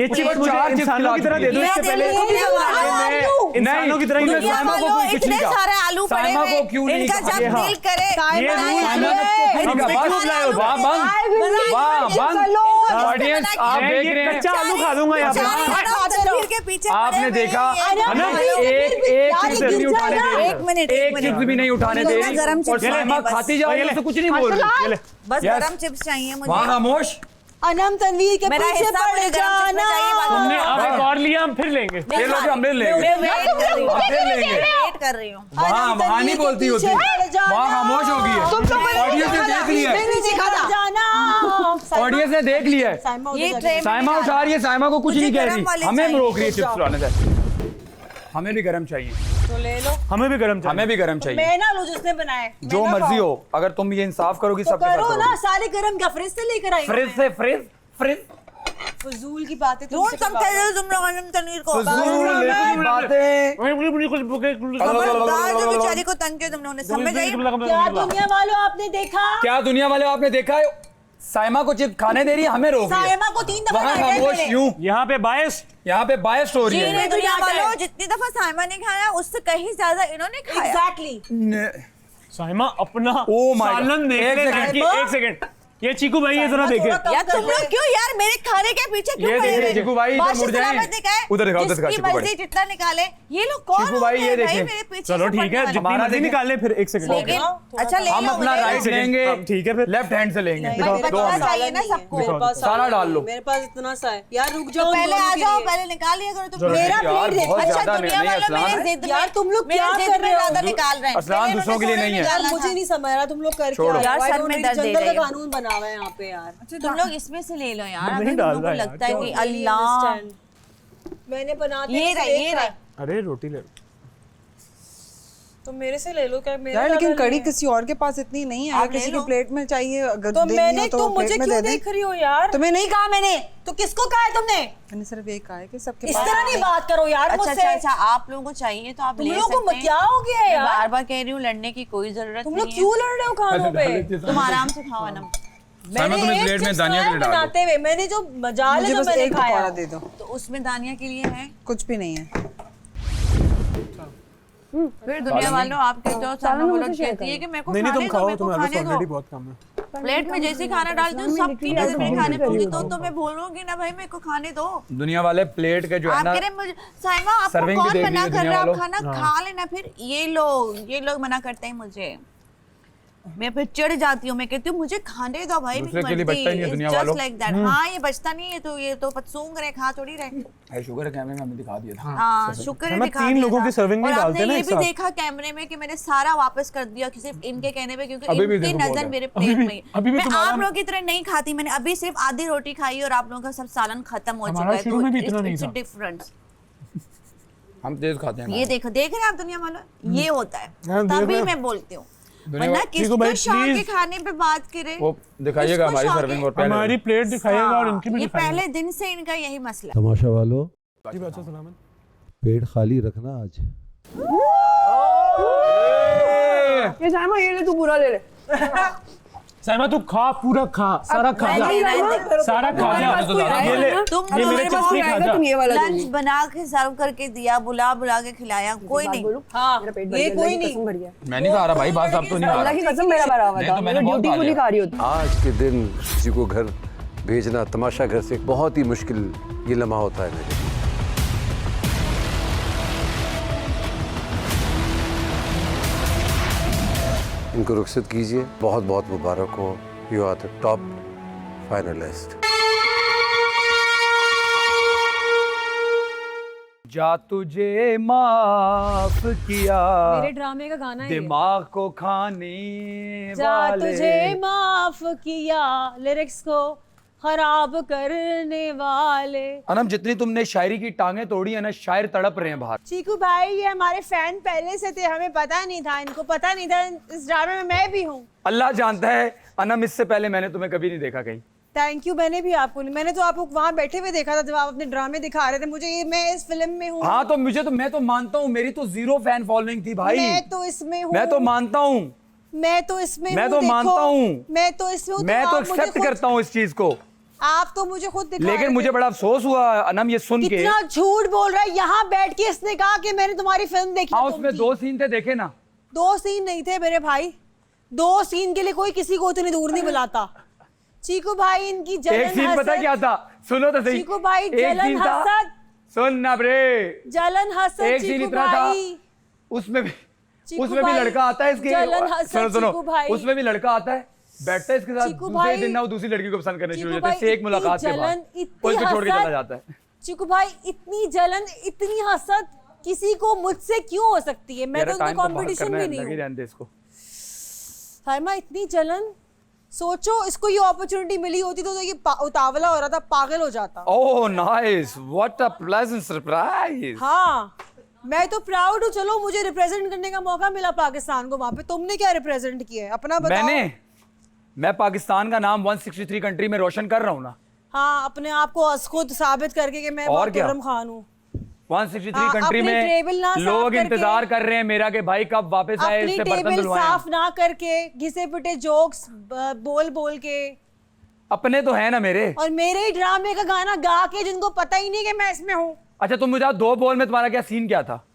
ये चिप्स मुझे 4 चिप्स इंसानों की तरह दे दो इससे पहले। इंसानों की तरह ही दुनिया साइमा को वालों, कोई कुछ इतने नहीं कहा। सारे आलू पड़े साइमा हुए, को क्यों नहीं इनका कहा? जब हाँ। दिल करे ये ऑडियंस आप देख रहे हैं, कच्चा आलू खा दूंगा यहाँ पे। आपने देखा एक चिप्स भी उठाने दे रही है। एक मिनट, एक चिप्स भी नहीं उठाने दे रही, गरम और चिप्स साइमा बस। खाती जा रही है तो कुछ नहीं बोल रही। बस Yes. गरम चिप्स चाहिए मुझे। वहाँ खामोश। अनम तनवीर के मेरा पीछे हिस्सा पड़ मुझे गरम चिप्स में चाहिए, बाकी तुमने तो- अब एक और लिया, हम फिर लेंगे। ये लोग हम ले लेंगे। मैं वेट कर रही हूँ, हम फिर लेंगे। वेट कर रही हूँ। वहाँ नहीं बोलती होती, वहाँ खामोश हो गई है। ऑडियंस ने देख लिया है, ऑडियंस ने देख लिया है। ये ट्रे में साइमा उठा रही है, साइमा को कुछ मुझे नहीं कह गरम रही, वाले हमें चाहिए। रोक रही है चिप्स लाने से। हमें भी गरम चाहिए, तो ले लो। हमें भी गरम चाहिए। हमें भी गरम चाहिए। मैं ना लो जिसने बनाए, जो मर्जी हो, अगर तुम ये इंसाफ करोगी तो सबके साथ करो करोगी। ना। सारे गरम क्या फ्रिज से लेकर आई? फ्रिज से फ्रिज फजूल की बातें ढूंढ सकते हो तुम लोग अनम तनवीर को। फजूल बातें। खबरदार जो बेचारी को तंग किया तुम लोगों ने, समझ आई? क्या दुनिया वालों आपने देखा? क्या दुनिया वाले आपने देखा है, साइमा को चिप्स खाने दे रही है, हमें रोक रही है। साइमा को 3 दफा वहाँ डांटा है खामोश मैंने। क्यों? यहाँ पे बायस यहाँ पे बायस हो रही जी है। नहीं, दुनिया वालों जितनी दफा साइमा ने खाया उससे कहीं ज्यादा इन्होंने खाया। Exactly। साइमा अपना Oh my God. सालन देख एक ले second. ताकि- एक सेकंड, ये चीकू भाई ये जरा देखे। यार तुम लोग क्यों यार मेरे खाने के पीछे क्यों ये पड़े देखिए, हुए? चिकू भाई इधर बादशाह मुड़ जाएं। सलामत दिखाए, उधर दिखाओ, उधर दिखाओ, जिसकी चिकू भाई। मर्जी जितना निकाले। ये लोग कौन चिकू भाई, होते ये हैं भाई देखिए। मेरे पीछे चलो से ठीक है, पड़ने जितनी हमारा मर्जी देखें। निकाले फिर। एक सेकंड, लेकिन अच्छा ले हम लो अपना मुझे। राइट लेंगे, ठीक है फिर। लेफ्ट हैंड से लेंगे। दिखाओ, दो बचना हम। चाहिए ना सबको। मेरे पास सारा डाल लो। मेरे पास इतना सा है यार, रुक तो जाओ। पहले दोनों आ के जाओ, लिए। पहले निकाल लिया करो तुम। मेरा यार, प्लेट बहुत अच्छा ज्यादा दुनिया नहीं, वालों असलान। मेरे जिद यार, में- तुम लोग मेरे क्या जिद कर में रहे हो? ज्यादा निकाल रहे हैं। असलान पहले दूसरों के लिए मैंने नहीं है। यार निकाला मुझे था। नहीं समझ रहा तुम लोग कर छोड़ो। क्या यार, रहे हो? सर में दर्द दे जंगल रही का है। कानून बना हुआ है यहाँ पे यार। तुम लोग इसमें से ले लो यार, नहीं अगर तुम डाल लोगों को रहा यार, लगता है कि Really अल्लाह understand. मैंने बनाते ये हुए रहे, ये देखा। रहे। अरे रोटी ले लो। तो मेरे से ले लो, क्या मेरे यार लेकिन ज्यादा कड़ी नहीं है? किसी और के पास इतनी नहीं है, आप अगर किसी ले की लो। प्लेट में चाहिए, अगर तो देनी मैंने हो तो तो वो मुझे प्लेट में क्यों दे दे। देख रही हो यार? तुम्हें नहीं कहा मैंने, तो किसको कहा है तुमने? मैंने सिर्फ एक कहा है कि सबके इस पास तरह नहीं बात करो यार अच्छा मुझसे। अच्छा, आप लोगों को चाहिए तो आप तुम ले लोगों सकते को हैं। क्या हो गया है मैं यार? बार बार कह रही हूँ, लड़ने की कोई जरूरत तुम नहीं लोग है। क्यों लड़ रहे हो खानों पे? तुम आराम से खाओ अनम। साइमा, तुम इस प्लेट में दानिया के लिए डाल दो। बनाते हुए मैंने जो मजाल है मुझे जो बस मैंने एक खाया। पकौड़ा दे दो, तो उसमें दानिया के लिए है। कुछ भी नहीं है। फिर दुनिया वालों आप कहते हो, सामने बोलो कहती है कि मेरे को नहीं नहीं, तुम खाने दो, खाओ, मेरे को तुम्हारे खाने पास ऑलरेडी दो। बहुत कम है। प्लेट में जैसे खाना डालती हूँ सबकी नजर मेरे खाने पे होगी, तो मैं बोलूंगी ना भाई मेरे को खाने दो। दुनिया वाले प्लेट के जो है आप ना, कह रहे हैं मुझे साइमा आपको सर्विंग भी कौन देख मना लीजिए कर दुनिया रहा है, आप वालों। खाना खा लेना। फिर ये लोग मना करते हैं मुझे। मैं फिर चिढ़ जाती हूँ, मैं कहती हूँ मुझे खाने दो भाई, दूसरे के लिए बचता ही नहीं है दुनिया वालों। Like that. हाँ ये बचता नहीं है, तो ये तो सूंघ रहे, खा थोड़ी रहे। शुगर है, कैमरे में हमने दिखा दिया था। हाँ शुक्र है, दिखा 3 दिया लोगों था। की सर्विंग में और डालते आपने ना ये एक भी साथ। देखा कैमरे में कि मैंने सारा वापस कर दिया सिर्फ इनके कहने पे, क्योंकि अभी भी इनकी देखो बहुत नजर है। मेरे अभी प्लेट भी- में ही। अभी भी मैं तुम्हारा- आप लोगों की तरह नहीं खाती, मैंने अभी सिर्फ आधी रोटी खाई और आप लोगों का सब सालन खत्म हो चुका हमारा है। शुरू में भी इतना नहीं था। डिफरेंस हम तेज खाते हैं। ये देखो, देख रहे हैं आप दुनिया वालों, ये होता है, हाँ, देख तभी रहे हैं। मैं बोलती हूँ। दुनिया वरना वालों- किसको भाई, शौक है please। खाने पे बात करे, वो दिखाइएगा किसको हमारी शौक सर्विंग है? और पहले हमारी प्लेट दिखाइएगा और इनकी भी ये दिखाइएगा। पहले दिन से इनका यही मसला है। तमाशा वालों, जी बादशाह सलामत। पेट खाली रखना आज। ये साइमा ये ले, तू पूरा ले ले। साइमा तू खा, पूरा खा, सारा खा जा, सारा खा जा। ये ले, तुम ये मेरे चिप्स नहीं खा जा। तुम ये वाला लंच बना के सर्व करके दिया, बुला बुला के खिलाया, कोई नहीं। हाँ मेरा पेट भर ये गया, कोई अल्लाह की नहीं। कसम भर गया। मैं नहीं खा रहा भाई, बात आप तो नहीं खा अल्लाह रहा। की कसम मेरा भरा हुआ नहीं था, तो मैंने मैं बहुत ड्यूटी खा फुली लिया। खा रही होती। आज के दिन किसी को घर भेजना तमाशा घर से बहुत ही मुश्किल ये लम्हा होता है मेरे लिए। इनको रुखसत कीजिए, बहुत बहुत मुबारक हो, you are the top finalist. जा तुझे माफ किया, मेरे ड्रामे का गाना है ये। दिमाग को खाने जा वाले। तुझे माफ किया, लिरिक्स को खराब करने वाले। अनम जितनी तुमने शायरी की टांगे तोड़ी है ना, शायर तड़प रहे हैं बाहर। चीकू भाई ये हमारे फैन पहले से थे, हमें पता नहीं था, इनको पता नहीं था, इस ड्रामे में मैं भी हूँ। अल्लाह जानता है अनम, इससे पहले मैंने तुम्हें कभी नहीं देखा कहीं। थैंक यू, मैंने भी आपको नहीं, मैंने तो आपको वहाँ बैठे हुए देखा था जब आप अपने ड्रामे दिखा रहे थे मुझे, ये मैं इस फिल्म में हूँ। हाँ तो मैं तो मानता हूँ, मेरी तो 0 फैन फॉलोइंग थी भाई। मैं तो इसमें हूँ, मैं तो मानता हूँ, मैं तो इसमें मैं हूँ, तो देखो, मानता हूँ। मैं तो इसमें हूँ, मैं तो आप मुझे एक्सेप्ट खुद- करता हूँ इस चीज को, आप तो मुझे खुद दिखा रहे लेकिन थे। मुझे बड़ा अफसोस हुआ अनम ये सुन के। कितना झूठ बोल रहा है, यहाँ बैठ के इसने कहा कि मैंने तुम्हारी फिल्म देखी। हाँ तो उसमें 2 सीन थे, देखे ना। 2 सीन नहीं थे मेरे भाई, 2 सीन के लिए कोई किसी को इतनी दूर नहीं बुलाता। चीकू भाई इनकी जलन एक सीन पता क्या था, सुनो तो सही। चीकू भाई एक जलन सीन था, हसद, सुन ना ब्रे। जलन हसद एक सीन चीकू इतना था, भाई। उसमें भी चीकू उसमें भी भाई, लड़का आता है इसके। जलन हसद सुनो चीकू सुनो, भाई। उसमें भी लड़का आता है, बैठता है इसके साथ, चीकू दूसरे भाई, दिन ना वो दूसरी लड़की को पसंद करने शुरू हो चीकू जाता है, भाई, से एक मुलाकात के इतनी बाद जलन, वो इसको छोड़ के इतनी चला जाता है। चीकू भाई इतनी जलन, इतनी हसद किसी को मुझसे क्यों हो सकती है? मैं यार, तो उनका टाइम बाहर कंपटीशन करना भी है, नहीं लगी हूँ। रहने दे इसको। साइमा इतनी जलन, सोचो इसको ये अपॉर्चुनिटी मिली होती तो ये उतावला हो रहा था, पागल हो जाता। Oh nice, what a pleasant surprise. हाँ मैं तो प्राउड हूँ, चलो मुझे रिप्रेजेंट करने का मौका मिला पाकिस्तान को वहां पे। तुमने क्या रिप्रेजेंट किया है अपना बताओ। मैं पाकिस्तान का नाम 163 कंट्री में रोशन कर रहा हूँ ना। हाँ अपने आप को खुद साबित करके कि मैं और क्या? खुर्रम खान हूँ। 163 हाँ, कंट्री अपनी टेबल ना में साफ लोग करके- इंतजार कर रहे हैं मेरा कि भाई कब वापस आए, अपनी इससे बर्तन टेबल धुलवाएं। साफ ना करके घिसे पिटे जोक्स बोल बोल के, अपने तो है ना मेरे। और मेरे ही ड्रामे का गाना गा के जिनको पता ही नहीं कि मैं इसमें हूँ। अच्छा तुम मुझे 2 बॉल में तुम्हारा क्या सीन क्या था?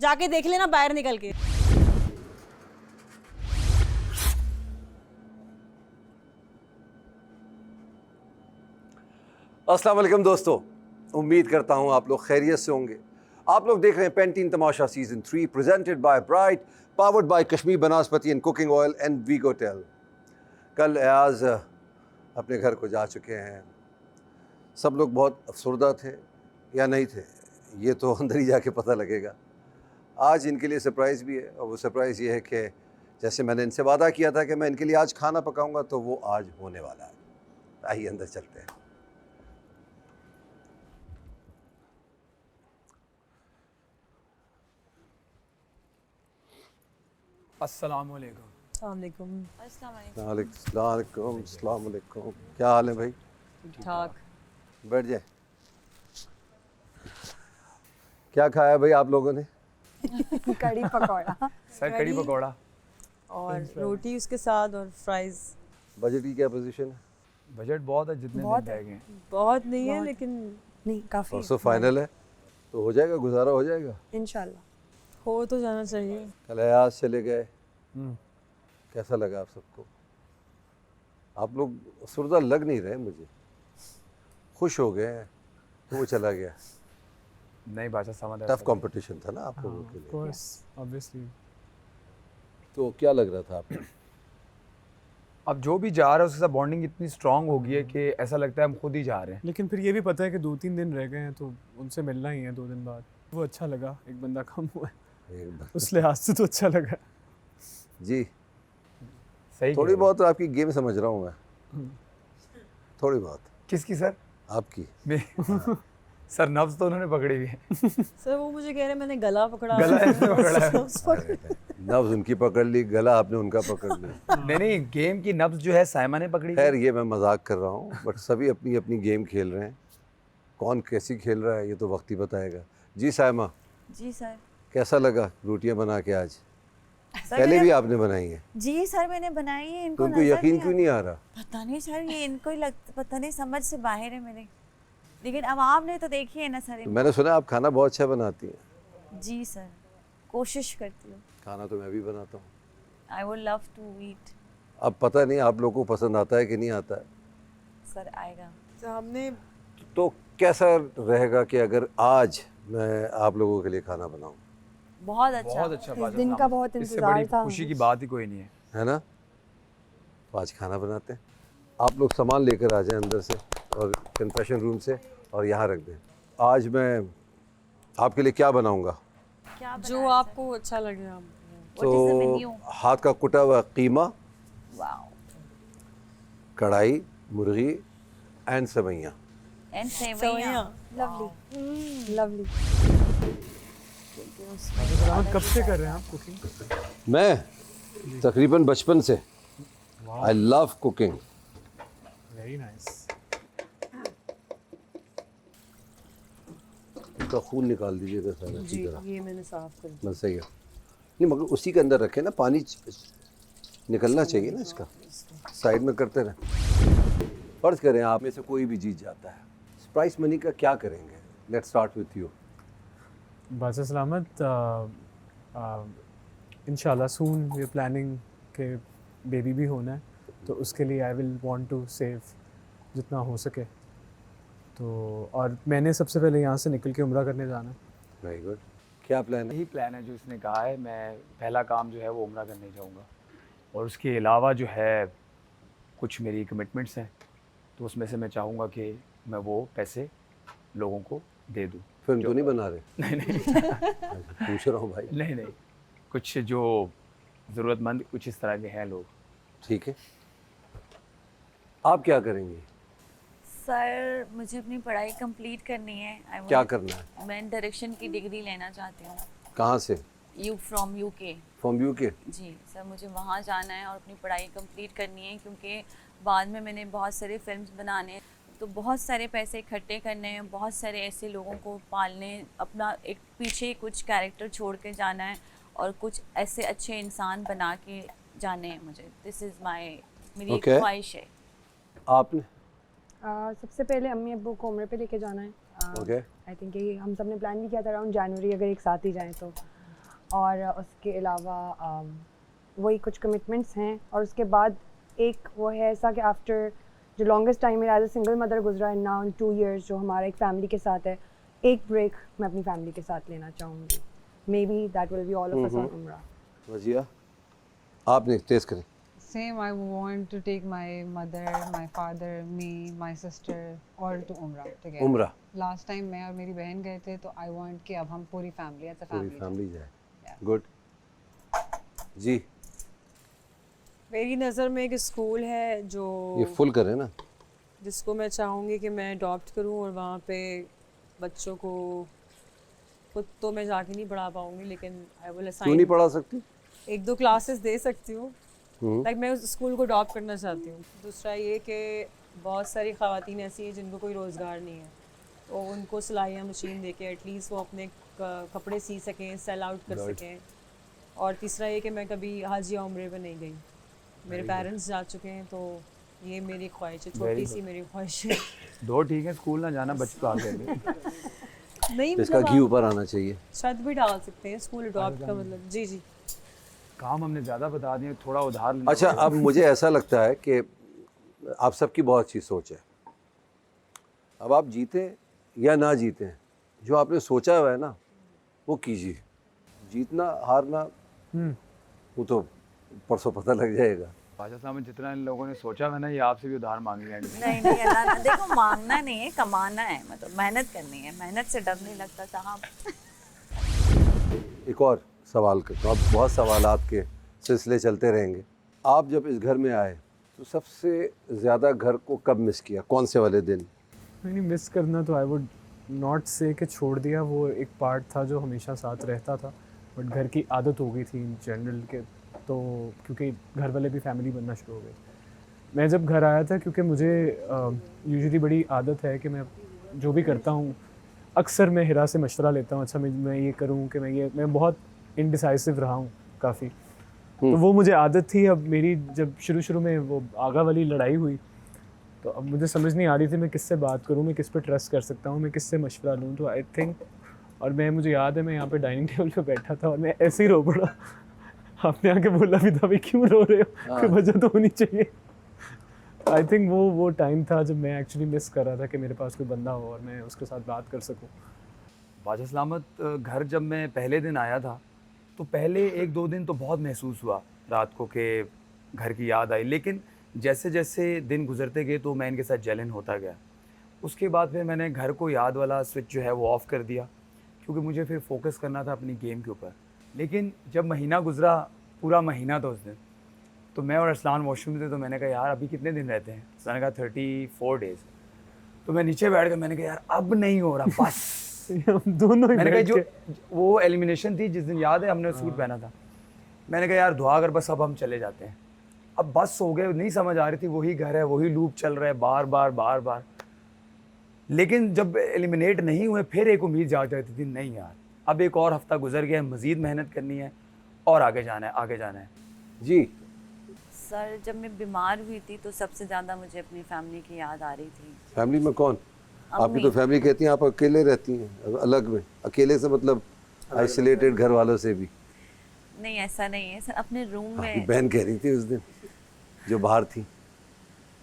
जाके देख लेना बाहर निकल के। अस्सलाम वालेकुम दोस्तों, उम्मीद करता हूँ आप लोग खैरियत से होंगे। आप लोग देख रहे हैं Pantene Tamasha season 3 presented by Bright, powered by Kashmir Banaspati and cooking oil and वीगो टेल। कल एयाज अपने घर को जा चुके हैं। सब लोग बहुत अफसरदा थे या नहीं थे, ये तो अंदर ही जाके पता लगेगा। आज इनके लिए सरप्राइज़ भी है, और वो सरप्राइज़ ये है कि जैसे मैंने इनसे वादा किया था कि मैं इनके लिए आज खाना पकाऊंगा, तो वो आज होने वाला है। आइए अंदर चलते हैं। अस्सलामुअलैकुम। अस्सलाम वालेकुम। क्या हाल है भाई? ठीक ठाक। बैठ जाए। क्या खाया भाई आप लोगों ने? कड़ी पकौड़ा सर कड़ी पकौड़ा और रोटी उसके साथ और फ्राइज। बजट की क्या पोजीशन है? बजट बहुत है, जितने बहुत दिन जाएंगे। बहुत नहीं है लेकिन नहीं काफी परसों फाइनल है तो हो जाएगा, गुजारा हो जाएगा। इंशाल्लाह। हो तो जाना चाहिए। कल अयाज चले गए, कैसा लगा आप सबको? आप लोग सुरदा लग नहीं रहे मुझे, खुश हो गए हैं तो वो चला गया। नहीं बादशाह समझ टफ कंपटीशन था ना आप लोगों के लिए, कोर्स ऑब्वियसली। तो क्या लग रहा था आपको? अब जो भी जा रहा है उसके साथ बॉन्डिंग इतनी स्ट्रांग हो गई है कि ऐसा लगता है हम खुद ही जा रहे हैं। लेकिन फिर ये भी पता है कि 2-3 दिन रह गए हैं तो उनसे मिलना ही है 2 दिन बाद। वो अच्छा लगा, एक बंदा कम हुआ है, उस लिहाज से तो अच्छा लगा। जी सही थोड़ी बहुत तो आपकी गेम समझ रहा हूँ मैं, थोड़ी बहुत। किसकी सर? आपकी। सर नब्ज तो उन्होंने पकड़ी हुई है। सर वो मुझे कह रहे हैं मैंने गला पकड़ा। गला ऐसे पकड़ा है। नब्ज उनकी पकड़ ली, गला आपने उनका पकड़ लिया। नहीं गेम की नब्ज जो है साइमा ने पकड़ी। खैर ये मैं मजाक कर रहा हूँ, बट सभी अपनी अपनी गेम खेल रहे हैं। कौन कैसी खेल रहा है ये तो वक्त ही बताएगा। जी साइमा, जी सर। कैसा लगा रोटियां बना के आज? सर पहले मैंने- भी आपने बनाई है जी सर मैंने बनाई है। इनको तो उनको नजर यकीन नहीं क्यों नहीं आ रहा? पता नहीं सर, ये इनको ही पता नहीं, समझ से बाहर है मेरे। लेकिन अब आपने तो देखी है ना सर। मैंने सुना आप खाना बहुत अच्छा बनाती हैं। जी सर, कोशिश करती हूँ। खाना तो मैं भी बनाता हूँ। I would love to eat. अब पता नहीं आप लोगों को पसंद आता है कि नहीं आता है। सर आएगा। तो हमने तो कैसा रहेगा कि अगर आज मैं आप लोगों के लिए खाना बनाऊं? बहुत अच्छा। बहुत अच्छा बात इस दिन का बहुत इससे इंतजार बड़ी था। खुशी की बात ही कोई नहीं है ना? तो आज खाना बनाते हैं। आप लोग सामान लेकर आ जाएं अंदर से और कन्फेशन रूम से और यहाँ रख दें। आज मैं आपके लिए क्या बनाऊंगा? क्या जो आपको अच्छा लगे आप। तो हाथ का कुटा हुआ कीमा, वाओ, कढ़ाई, मुर्गी एंड सेवैयाँ। एंड सेवैयाँ। Lovely lovely. कब से कर रहे हैं आप कुकिंग? मैं तकरीबन बचपन से। I love cooking. Very nice. इसका खून निकाल दीजिएगा सारा अच्छी जी तरह। ये मैंने साफ कर दिया। बस सही है। नहीं मगर उसी के अंदर रखे ना, पानी निकलना चाहिए ना इसका। साइड में करते रहे। फर्ज करें आप में से कोई भी जीत जाता है, प्राइस मनी का क्या करेंगे? Let's start with you. बस सलामत। इंशाल्लाह सून वी आर प्लानिंग के बेबी भी होना है, तो उसके लिए I will want to save जितना हो सके। तो और मैंने सबसे पहले यहाँ से निकल के उम्रा करने जाना है। Very good. क्या प्लान है? यही प्लान है जो इसने कहा है। मैं पहला काम जो है वो उम्रा करने जाऊंगा, और उसके अलावा जो है कुछ मेरी कमिटमेंट्स हैं, तो उसमें से मैं चाहूँगा कि मैं वो पैसे लोगों को दे दूँ। फिल्म तो नहीं बना रहे? नहीं पूछ रहा हूँ भाई। नहीं कुछ जो ज़रूरतमंद कुछ इस तरह के हैं लोग। ठीक है, आप क्या करेंगी? सर मुझे अपनी पढ़ाई कंप्लीट करनी है। क्या करना है? मैं डायरेक्शन की डिग्री लेना चाहती हूँ। कहाँ से? From UK. From UK? जी सर, मुझे वहाँ जाना है और अपनी पढ़ाई कंप्लीट करनी है, क्योंकि बाद में मैंने बहुत सारे फिल्म्स बनाने हैं, तो बहुत सारे पैसे इकट्ठे करने हैं, बहुत सारे ऐसे लोगों को पालने, अपना एक पीछे कुछ कैरेक्टर छोड़ के जाना है और कुछ ऐसे अच्छे इंसान बना के जाने हैं मुझे। दिस इज़ मेरी एक ख्वाहिश है। आपने? सबसे पहले अम्मी अब्बू को उम्र पे लेके जाना है। आई थिंक ये हम सब ने प्लान भी किया था अराउंड जनवरी, अगर एक साथ ही जाएं तो। और उसके अलावा वही कुछ कमिटमेंट्स हैं, और उसके बाद एक वो है ऐसा कि आफ्टर जो लॉन्गेस्ट टाइम मेरा एज अ सिंगल मदर गुजरा है नाउ 2 years, जो हमारा एक फैमिली के साथ है, एक ब्रेक मैं अपनी फैमिली के साथ लेना चाहूँगी। May be that will be all of us on उम्रा। वजिया, आपने तेज करें। Same, I want to take my mother, my father, me, my sister all to Umrah together. उम्रा। Last time मैं और मेरी बहन गए थे, तो I want कि अब हम पूरी फैमिली एज अ पूरी फैमिली फैमिली जाए। गुड। जी मेरी नज़र में एक स्कूल है जो ये फुल करें ना, जिसको मैं चाहूँगी कि मैं अडॉप्ट करूँ और वहाँ पे बच्चों को खुद तो मैं जाके नहीं पढ़ा पाऊँगी, लेकिन आई विल क्यों नहीं पढ़ा सकती? 1-2 क्लासेस दे सकती हूँ। लाइक मैं उस स्कूल को अडॉप्ट करना चाहती हूँ। दूसरा ये कि बहुत सारी ख़वातीन ऐसी हैं जिनको कोई रोज़गार नहीं है, तो उनको सिलाइयाँ मशीन दे के एटलीस्ट वो अपने कपड़े सी सकें, सेल आउट कर सकें। और तीसरा ये कि मैं कभी हज या उम्रे पे नहीं गई, मेरे पेरेंट्स जा चुके हैं, तो ये मेरी ख्वाहिश है, छोटी सी मेरी ख्वाहिश है। 2 ठीक है, स्कूल ना जाना बच्चे तो आ गए। नहीं इसका घी ऊपर आना चाहिए। छत भी डाल सकते हैं स्कूल अडॉप्ट का मतलब। जी जी काम हमने ज़्यादा बता दिए, थोड़ा उधार। अच्छा, अब मुझे ऐसा लगता है कि आप सबकी बहुत अच्छी सोच है। अब आप जीते या ना जीते, जो आपने सोचा हुआ है ना वो कीजिए। जीतना हारना वो तो परसों पता लग जाएगा। बादशाह साहब जितना इन लोगों ने सोचा है ना, ये आपसे भी उधार मांग लिया है। नहीं नहीं अल्लाह ना, देखो मांगना नहीं है, कमाना है, मतलब मेहनत करनी है, मेहनत से डर नहीं लगता साहब। एक और सवाल करता हूँ, अब बहुत सवालात के सिलसिले चलते रहेंगे। आप जब इस घर में आए तो सबसे ज़्यादा घर को कब मिस किया, कौन से वाले दिन? नहीं मिस करना तो आई वुड नॉट से कि छोड़ दिया, वो एक पार्ट था जो हमेशा साथ रहता था, बट घर की आदत हो गई थी इन जनरल के, तो क्योंकि घर वाले भी फैमिली बनना शुरू हो गए। मैं जब घर आया था, क्योंकि मुझे यूजुअली बड़ी आदत है कि मैं जो भी करता हूँ अक्सर मैं हिरा से मशवरा लेता हूँ, अच्छा मैं ये करूँ कि मैं बहुत इनडिसाइसिव रहा हूँ काफ़ी, तो वो मुझे आदत थी। अब मेरी जब शुरू में वो आगा वाली लड़ाई हुई, तो अब मुझे समझ नहीं आ रही थी मैं किससे बात करूँ, मैं किस पे ट्रस्ट कर सकता हूँ, मैं किससे मशवरा लूँ। तो आई थिंक, और मुझे याद है मैं यहाँ पे डाइनिंग टेबल पे बैठा था और मैं ऐसे ही रो पड़ा। आपने आके बोला भी था, भाई क्यों रो रहे हो, कोई वजह तो होनी चाहिए। आई थिंक वो टाइम था जब मैं एक्चुअली मिस कर रहा था कि मेरे पास कोई बंदा हो और मैं उसके साथ बात कर सकूँ। बादशाह सलामत घर जब मैं पहले दिन आया था, तो पहले 1-2 दिन तो बहुत महसूस हुआ रात को कि घर की याद आई, लेकिन जैसे जैसे दिन गुजरते गए तो मैं इनके साथ जलन होता गया। उसके बाद फिर मैंने घर को याद वाला स्विच जो है वो ऑफ़ कर दिया, क्योंकि मुझे फिर फोकस करना था अपनी गेम के ऊपर। लेकिन जब महीना गुजरा, पूरा महीना था उस दिन, तो मैं और अरसलान वॉशरूम थे, तो मैंने कहा यार अभी कितने दिन रहते हैं? अरसलान ने कहा 34 डेज़। तो मैं नीचे बैठ कर मैंने कहा यार अब नहीं हो रहा, बस। दोनों ही मैंने कहा बैठ जो के। वो एलिमिनेशन थी जिस दिन, याद है हमने सूट पहना था, मैंने कहा यार दुआ कर बस अब हम चले जाते हैं। अब बस हो गए, नहीं समझ आ रही थी, वही घर है, वही लूप चल रहा है बार बार। लेकिन जब एलिमिनेट नहीं हुए फिर एक उम्मीद जाग जाती थी, नहीं यार अब एक और हफ्ता गुजर गया है, मज़ीद मेहनत करनी है और आगे जाना है। जी सर जब मैं बीमार हुई थी तो सबसे ज़्यादा मुझे अपनी फैमिली की याद आ रही थी। फैमिली में कौन? आपकी अम्मी। तो फैमिली कहती हैं आप अकेले रहती हैं, अलग में। अकेले से मतलब आइसोलेटेड घर वालों से भी? नहीं ऐसा नहीं है सर, अपने रूम आपकी में। बहन कह रही थी उस दिन जो बाहर थी।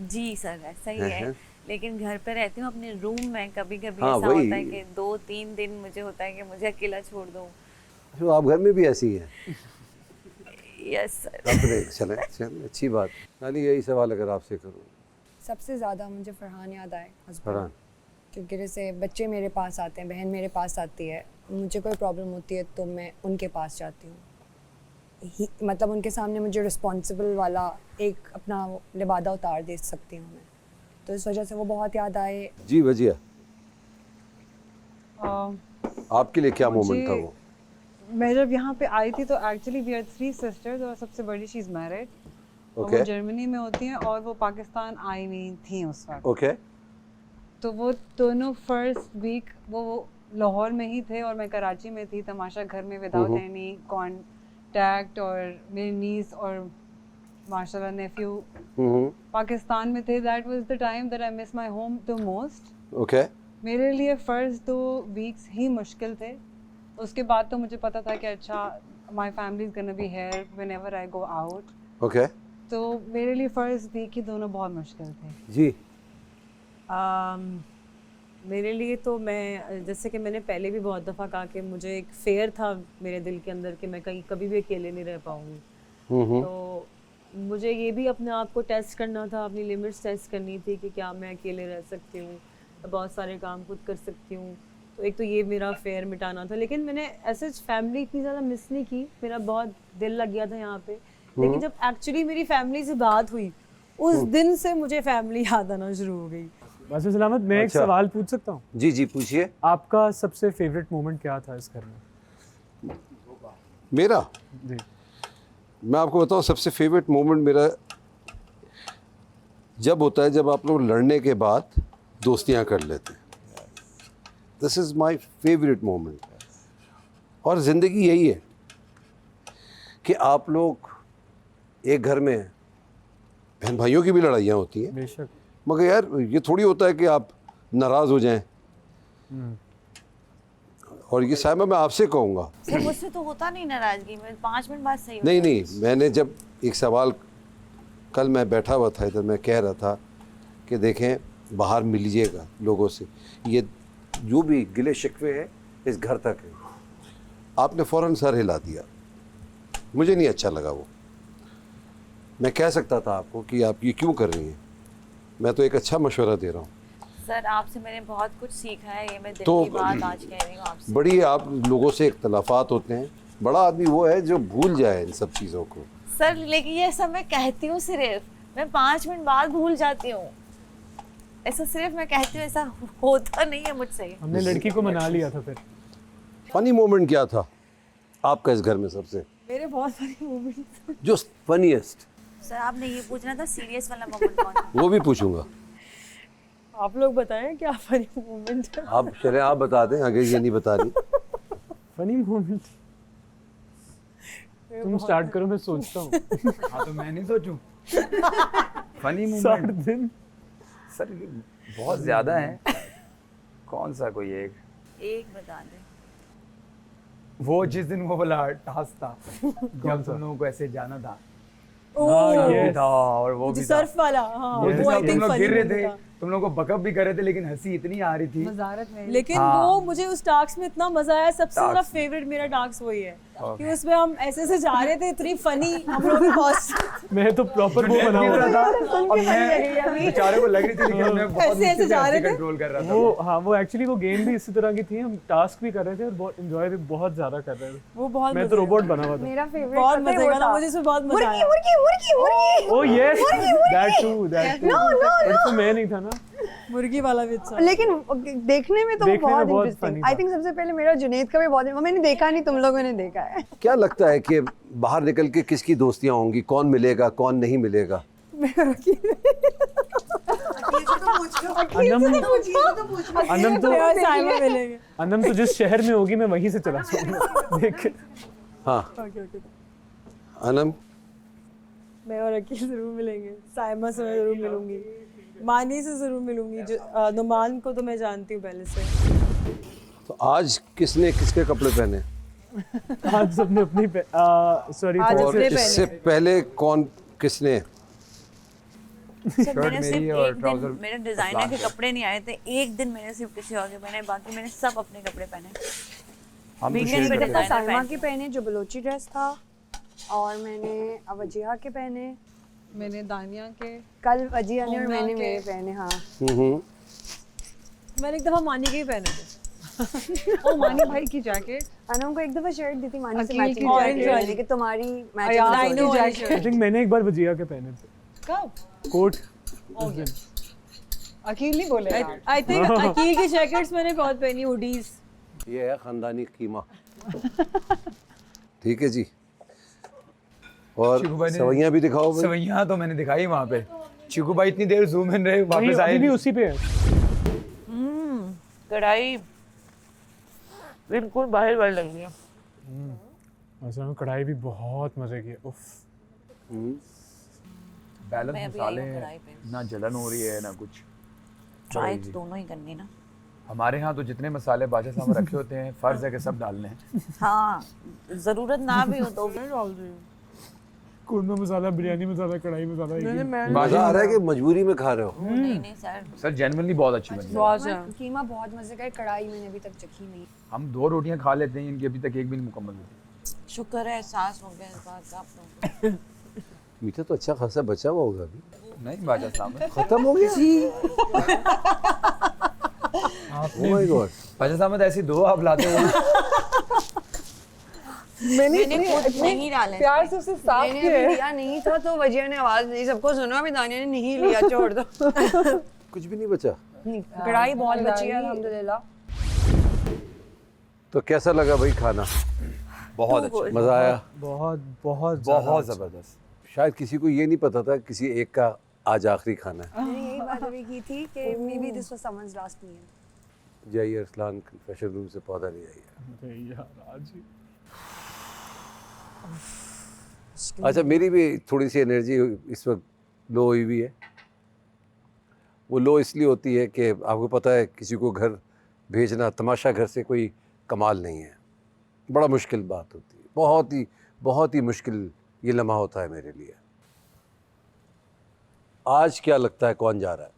जी सर ऐसा ही हैं, है, हैं। लेकिन घर पे रहती हूँ अपने रूम में। कभी कभी हाँ, ऐसा वही। होता है कि 2-3 दिन मुझे होता है कि मुझे अकेला छोड़ दो। तो आप घर में भी ऐसी हैं? Yes sir. अपने चले अच्छी बात। नानी यही सवाल अगर आपसे करूँ। सबसे ज़्यादा मुझे फरहान याद आए, हस्बैंड, फरहान, क्योंकि जैसे बच्चे मेरे पास आते हैं, बहन मेरे पास आती है, मुझे कोई प्रॉब्लम होती है तो मैं उनके पास जाती हूँ। मतलब उनके सामने मुझे रिस्पॉन्सिबल वाला एक अपना लिबादा उतार दे सकती हूँ मैं, तो इस वजह से वो बहुत याद आए। जी वजिया, Uh, आपके लिए क्या मोमेंट मुझे- था वो? मैं जब यहाँ पे आई थी तो एक्चुअली वी आर 3 सिस्टर्स और सबसे बड़ी शी इज मैरिड और Okay. वो जर्मनी में होती हैं और वो पाकिस्तान आई नहीं थी उस वक्त। ओके, तो वो दोनों फर्स्ट वीक वो लाहौर में ही थे और मैं कराची में थी, तमाशा घर में विदाउट एनी कॉन्टैक्ट, और मेरी नीस और माशाल्लाह नेफ्यू पाकिस्तान में थे। That was the time that I miss my home the most. Okay, मेरे लिए फर्स्ट 2 वीक्स ही मुश्किल थे, उसके बाद तो मुझे पता था कि अच्छा my family is gonna be here whenever I go out. Okay. तो मेरे लिए फर्स्ट वीक ही दोनों बहुत मुश्किल थे। जी मेरे लिए तो मैं जैसे कि मैंने पहले भी बहुत दफ़ा कहा कि मुझे एक फेयर था मेरे दिल के अंदर कि मैं कहीं कभी भी अकेले नहीं रह पाऊँगी। तो मुझे ये भी अपने आप को टेस्ट करना था, अपनी लिमिट्स टेस्ट करनी थी कि क्या मैं अकेले रह सकती हूँ, बहुत सारे काम खुद कर सकती हूँ। तो एक तो ये मेरा फेयर मिटाना था, लेकिन मैंने ऐसे फैमिली इतनी ज़्यादा मिस नहीं की, मेरा बहुत दिल लग गया था यहाँ पे। लेकिन जब एक्चुअली मेरी फैमिली से बात हुई उस दिन से मुझे फैमिली याद आना शुरू हो गई। बादशाह सलामत, मैं एक अच्छा। सवाल पूछ सकता हूँ? जी जी पूछिए। आपका सबसे फेवरेट मोमेंट क्या था इस घर में? मेरा, जी मैं आपको बताऊं सबसे फेवरेट मोमेंट मेरा जब होता है जब आप लोग लड़ने के बाद दोस्तियां कर लेते हैं। This is my favourite moment. और ज़िंदगी यही है कि आप लोग एक घर में, बहन भाइयों की भी लड़ाइयाँ होती हैं, बेशक, मगर यार ये थोड़ी होता है कि आप नाराज़ हो जाएं। और ये साहिबा मैं आपसे कहूँगा, सर मुझसे तो होता नहीं नाराज़गी में, 5 मिनट बाद सही हो नहीं जाती है। नहीं, मैंने जब एक सवाल, कल मैं बैठा हुआ था इधर, मैं कह रहा था कि देखें बाहर मिलिएगा लोगों से, ये जो भी गिले शिकवे हैं इस घर तक है। आपने फ़ौरन सर हिला दिया, मुझे नहीं अच्छा लगा वो। मैं कह सकता था आपको कि आप ये क्यों कर रही हैं। मैं तो एक अच्छा मशवरा दे रहा हूँ। सर आपसे मैंने बहुत कुछ सीखा है, ये मैं दिल तो की बात आज कह रही हूँ आपसे। बड़ी आप लोगों से इख्तलाफात होते हैं। बड़ा आदमी वो है जो भूल जाए इन सब चीज़ों को। सर लेकिन ये सब मैं कहती हूँ सिर्फ, मैं 5 मिनट बाद भूल जाती हूँ। ऐसा सिर्फ मैं कहती हूँ, ऐसा होता नहीं है मुझसे। हमने लड़की को मना लिया था फिर। फनी मोमेंट क्या था आपका इस घर में सबसे? मेरे बहुत सारे मोमेंट्स। जो फनीएस्ट? सर आपने ये पूछना था सीरियस वाला मोमेंट कौन था? वो भी पूछूंगा। आप लोग बताएं क्या फनी मोमेंट है? आप चले, आप बता दें, आगे ये नहीं बता रही। फनी मोमेंट तुम स्टार्ट करो, मैं सोचता हूँ। हाँ तो मैं नहीं सोचूं। फनी 60 मोमेंट दिन सर बहुत ज़्यादा है। कौन सा कोई एक बता दे। वो जिस दिन वो वाला टास्क था जब तुम लोगों को ऐसे जाना था। ओह, ये भी था और वो भी था। सर्फ वाला, हाँ वो वो आई तुम थिंक लोग गिर रहे फनी थे, था। तुम लोगों को बकअप भी कर रहे थे, लेकिन हंसी इतनी आ रही थी। वजारत में लेकिन हाँ। वो मुझे उस टास्क में इतना मजा आया, सबसे मेरा टास्क। फेवरेट मेरा टास्क वही है कि उसमें हम ऐसे से जा रहे थे, इतनी फनी हम लोग भी बहुत मैं तो प्रॉपर वो बना हुआ था। और मैं बेचारे को लग रही थी लेकिन मैं बहुत ऐसे मुश्किल से जा रहे हंसी थे। कंट्रोल कर रहा था। वो हाँ, वो एक्चुअली वो गेम भी इसी तरह की थी। हम टास्क भी कर रहे थे और बहुत एंजॉय भी बहुत ज्यादा कर रहे थे। वो बहुत मैं मजे तो का रोबोट था। बना हुआ था। मेरा फेवरेट बहुत मजे का था, मुझे इसमें बहुत मजा आया। ओह यस, दैट टू तो मैं नहीं था ना। मुर्गी वाला भी अच्छा। लेकिन देखने में तो वो देखने में बहुत बहुत इंटरेस्टिंग। funny आई था। थिंक सबसे पहले मेरा जुनैद का भी बहुत, मैंने देखा नहीं, तुम लोगों ने देखा है। क्या लगता है कि बाहर निकल के किसकी दोस्तियां होंगी, कौन मिलेगा कौन नहीं मिलेगा? अनम तो साइमा मिलेंगे। अनम तो जिस शहर में होगी मैं वहीं से चला जाऊंगा देख। हाँ अनम, मैं और अकील जरूर मिलेंगे, साइमा से मैं जरूर मिलूंगी, मानी से जरूर मिलूंगी। जो नुमान को तो मैं जानती हूँ पहले से। तो आज किसने किसके कपड़े पहने आज सबने अपनी सॉरी आज और अपने इससे पहले कौन किसने? सर मैंने मेरी सिर्फ और एक दिन ट्राउजर मेरे डिजाइनर के कपड़े नहीं आए थे, एक दिन मैंने सिर्फ किसी और के पहने, बाकी मैंने सब अपने कपड़े पहने। हम तो वीकेंड शेयर पे करते हैं। डिजाइनर साइमा पहन के पहने जो बलोची ड्रेस था, और मैंने वजिया के पहने, मैंने दानिया के कल वजिया ने और उमरा मैंने के। मेरे पहने। हाँ मैंने एक दफा मानी के ही पहने थे। ओ मानी भाई की जैकेट, अनम को एक दफा शर्ट दी थी मानी से अकील मैचिंग की orange जैकेट, वाली। मैंने कि तुम्हारी Ayaz I know, I matching. know। I think मैंने एक बार वजिया के पहने थे कब? कोट। अकील नहीं बोले आई थिंक अकील की जैकेट्स मैंने बहुत पहनी, हुडीज। ये है खानदानी कीमा। ठीक है जी। और चिकू भाई ने- सवैयां भी दिखाओ भाई। सवैयां तो मैंने दिखाई वहाँ पे। चिकू भाई इतनी देर जूम इन रहे, वापस आए अभी भी नहीं। उसी पे है। कढ़ाई बिल्कुल बाहर बाहर लग रही है। असल में कढ़ाई भी बहुत मजे की है। उफ बैलेंस मैं अभी मसाले आई हूँ कढ़ाई पे। ना जलन हो रही है ना कुछ। ट्राई जी। तो दोनों ही करनी ना। हमारे यहाँ तो जितने मसाले बादशाह साहब रखे होते हैं फर्ज है कि सब डालने हैं। हाँ जरूरत ना भी हो तो भी डाल रही हूँ। कुरमा मसाला, बिरयानी मसाला, कढ़ाई मसाला एक ही। मजा आ रहा है कि मजबूरी में खा रहे हो? नहीं नहीं सर, सर जेन्युइनली बहुत अच्छी बनी है। बहुत अच्छा। कीमा बहुत मजे का है, कढ़ाई मैंने अभी तक चखी नहीं। हम 2 रोटियां खा लेते हैं, इनकी अभी तक एक भी नहीं मुकम्मल हुई। शुक्र है एहसास हो गया इस बात का आप लोगों को। मीठा तो अच्छा खासा बचा हुआ होगा अभी। नहीं बादशाह साहब, खत्म हो गया जी। Oh my God। बादशाह साहब तो ऐसी दो आप लाते हो। मैंने खुद नहीं डाले। प्यार से उसे साफ मैंने अभी किया। लिया नहीं था तो वजिया ने आवाज दी, सबको सुना, अभी दानिया ने नहीं लिया, छोड़ दो। कुछ भी नहीं बचा। कढ़ाई बहुत बची है अल्हम्दुलिल्लाह। तो कैसा लगा भाई खाना? बहुत अच्छा, मजा आया? बहुत बहुत बहुत जबरदस्त। शायद किसी को ये नहीं पता था किसी एक का आज आखिरी खाना है। मैंने यही बात अभी की थी कि maybe this was someone's last meal. जाइए अरसलान कन्फेशन रूम से पौधा ले आइए। अरे यार आज अच्छा मेरी भी थोड़ी सी एनर्जी इस वक्त लो हुई हुई है। वो लो इसलिए होती है कि आपको पता है किसी को घर भेजना तमाशा घर से कोई कमाल नहीं है, बड़ा मुश्किल बात होती है, बहुत ही मुश्किल ये लम्हा होता है मेरे लिए। आज क्या लगता है कौन जा रहा है?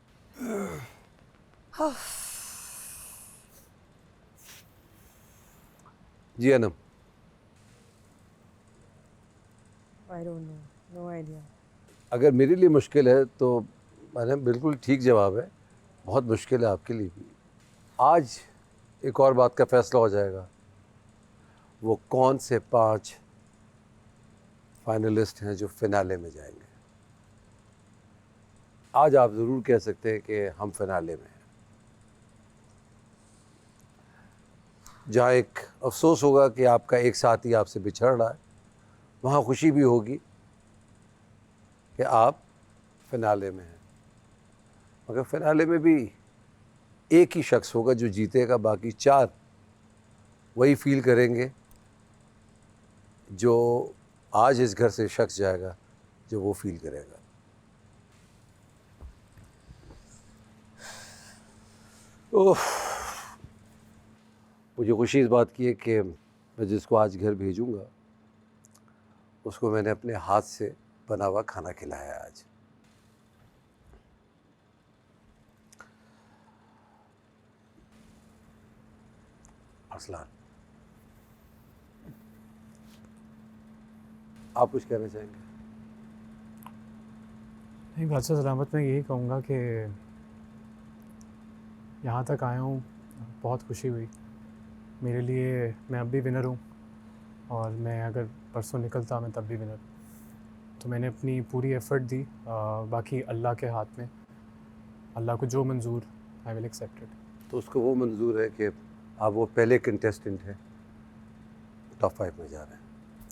जी Anam, I don't know, no idea. अगर मेरे लिए मुश्किल है तो मैंने बिल्कुल ठीक जवाब है, बहुत मुश्किल है आपके लिए भी। आज एक और बात का फ़ैसला हो जाएगा, वो कौन से 5 फाइनलिस्ट हैं जो फ़िनाले में जाएंगे। आज आप ज़रूर कह सकते हैं कि हम फ़िनाले में हैं। जहाँ एक अफसोस होगा कि आपका एक साथी आपसे बिछड़ रहा है, वहाँ खुशी भी होगी कि आप फ़िनाले में हैं। मगर फ़िनाले में भी एक ही शख्स होगा जो जीतेगा, बाकी 4 वही फील करेंगे जो आज इस घर से शख्स जाएगा, जो वो फील करेगा। ओह, मुझे खुशी इस बात की है कि मैं जिसको आज घर भेजूँगा उसको मैंने अपने हाथ से बना हुआ खाना खिलाया आज। अरसलान, आप कुछ कहना चाहेंगे? नहीं, बादशाह सलामत, मैं यही कहूँगा कि यहाँ तक आया हूँ, बहुत खुशी हुई मेरे लिए। मैं अब भी विनर हूँ और मैं अगर परसों निकलता मैं तब भी विनर। तो मैंने अपनी पूरी एफ़र्ट दी, बाकी अल्लाह के हाथ में। अल्लाह को जो मंजूर, आई विल एक्सेप्ट इट। तो उसको वो मंजूर है कि आप वो पहले कंटेस्टेंट हैं, टॉप 5 में जा रहे हैं।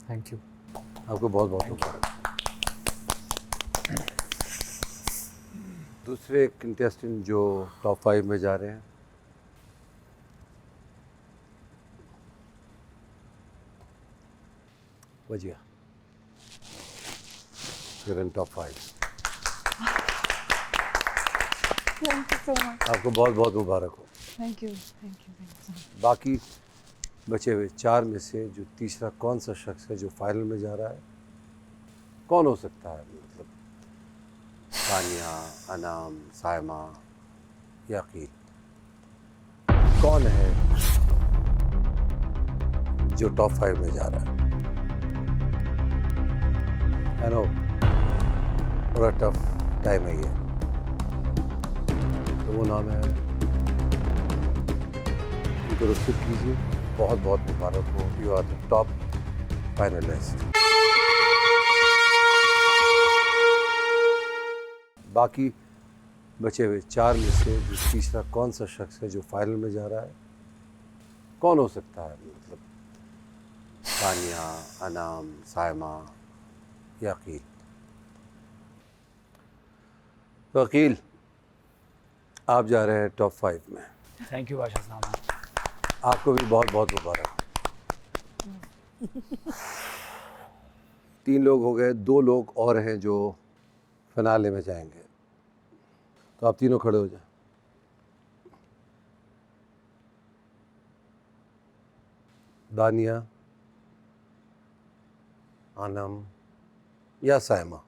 Thank you. आपको बहुत बहुत मुबारक। दूसरे कंटेस्टेंट जो टॉप 5 में जा रहे हैं, Wajiya, in top 5। Thank you so much. आपको बहुत बहुत मुबारक हो। Thank you, thank you, thank you. बाकी बचे हुए 4 में से जो तीसरा कौन सा शख्स है जो फाइनल में जा रहा है, कौन हो सकता है? मतलब तानिया, अनाम, सायमा या अकील, कौन है जो टॉप 5 में जा रहा है? आई नो बड़ा टफ टाइम है ये। तो वो नाम है, उनको रिस्पेक्ट कीजिए। बहुत बहुत मुबारक हो, you are the top finalist. बाकी बचे हुए 4 में से जो तीसरा कौन सा शख्स है जो फाइनल में जा रहा है, कौन हो सकता है? मतलब तानिया, अनाम, सायमा या अकील। तो अकील, आप जा रहे हैं टॉप 5 में। थैंक यू बादशाह साहब। आपको भी बहुत बहुत मुबारक। 3 लोग हो गए, 2 लोग और हैं जो फिनाले में जाएंगे। तो आप तीनों खड़े हो जाएं। दानिया, आनम या सायमा,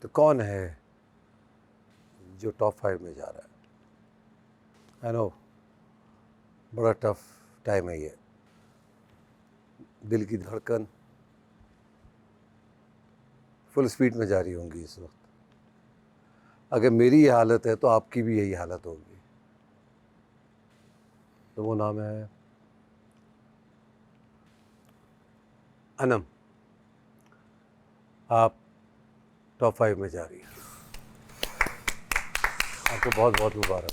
तो कौन है जो टॉप 5 में जा रहा है? आई नो बड़ा टफ टाइम है ये। दिल की धड़कन फुल स्पीड में जा रही होंगी इस वक्त। अगर मेरी ये हालत है तो आपकी भी यही हालत होगी। तो वो नाम है अनम। आप टॉप 5 में जा रही हैं। आपको बहुत बहुत मुबारक।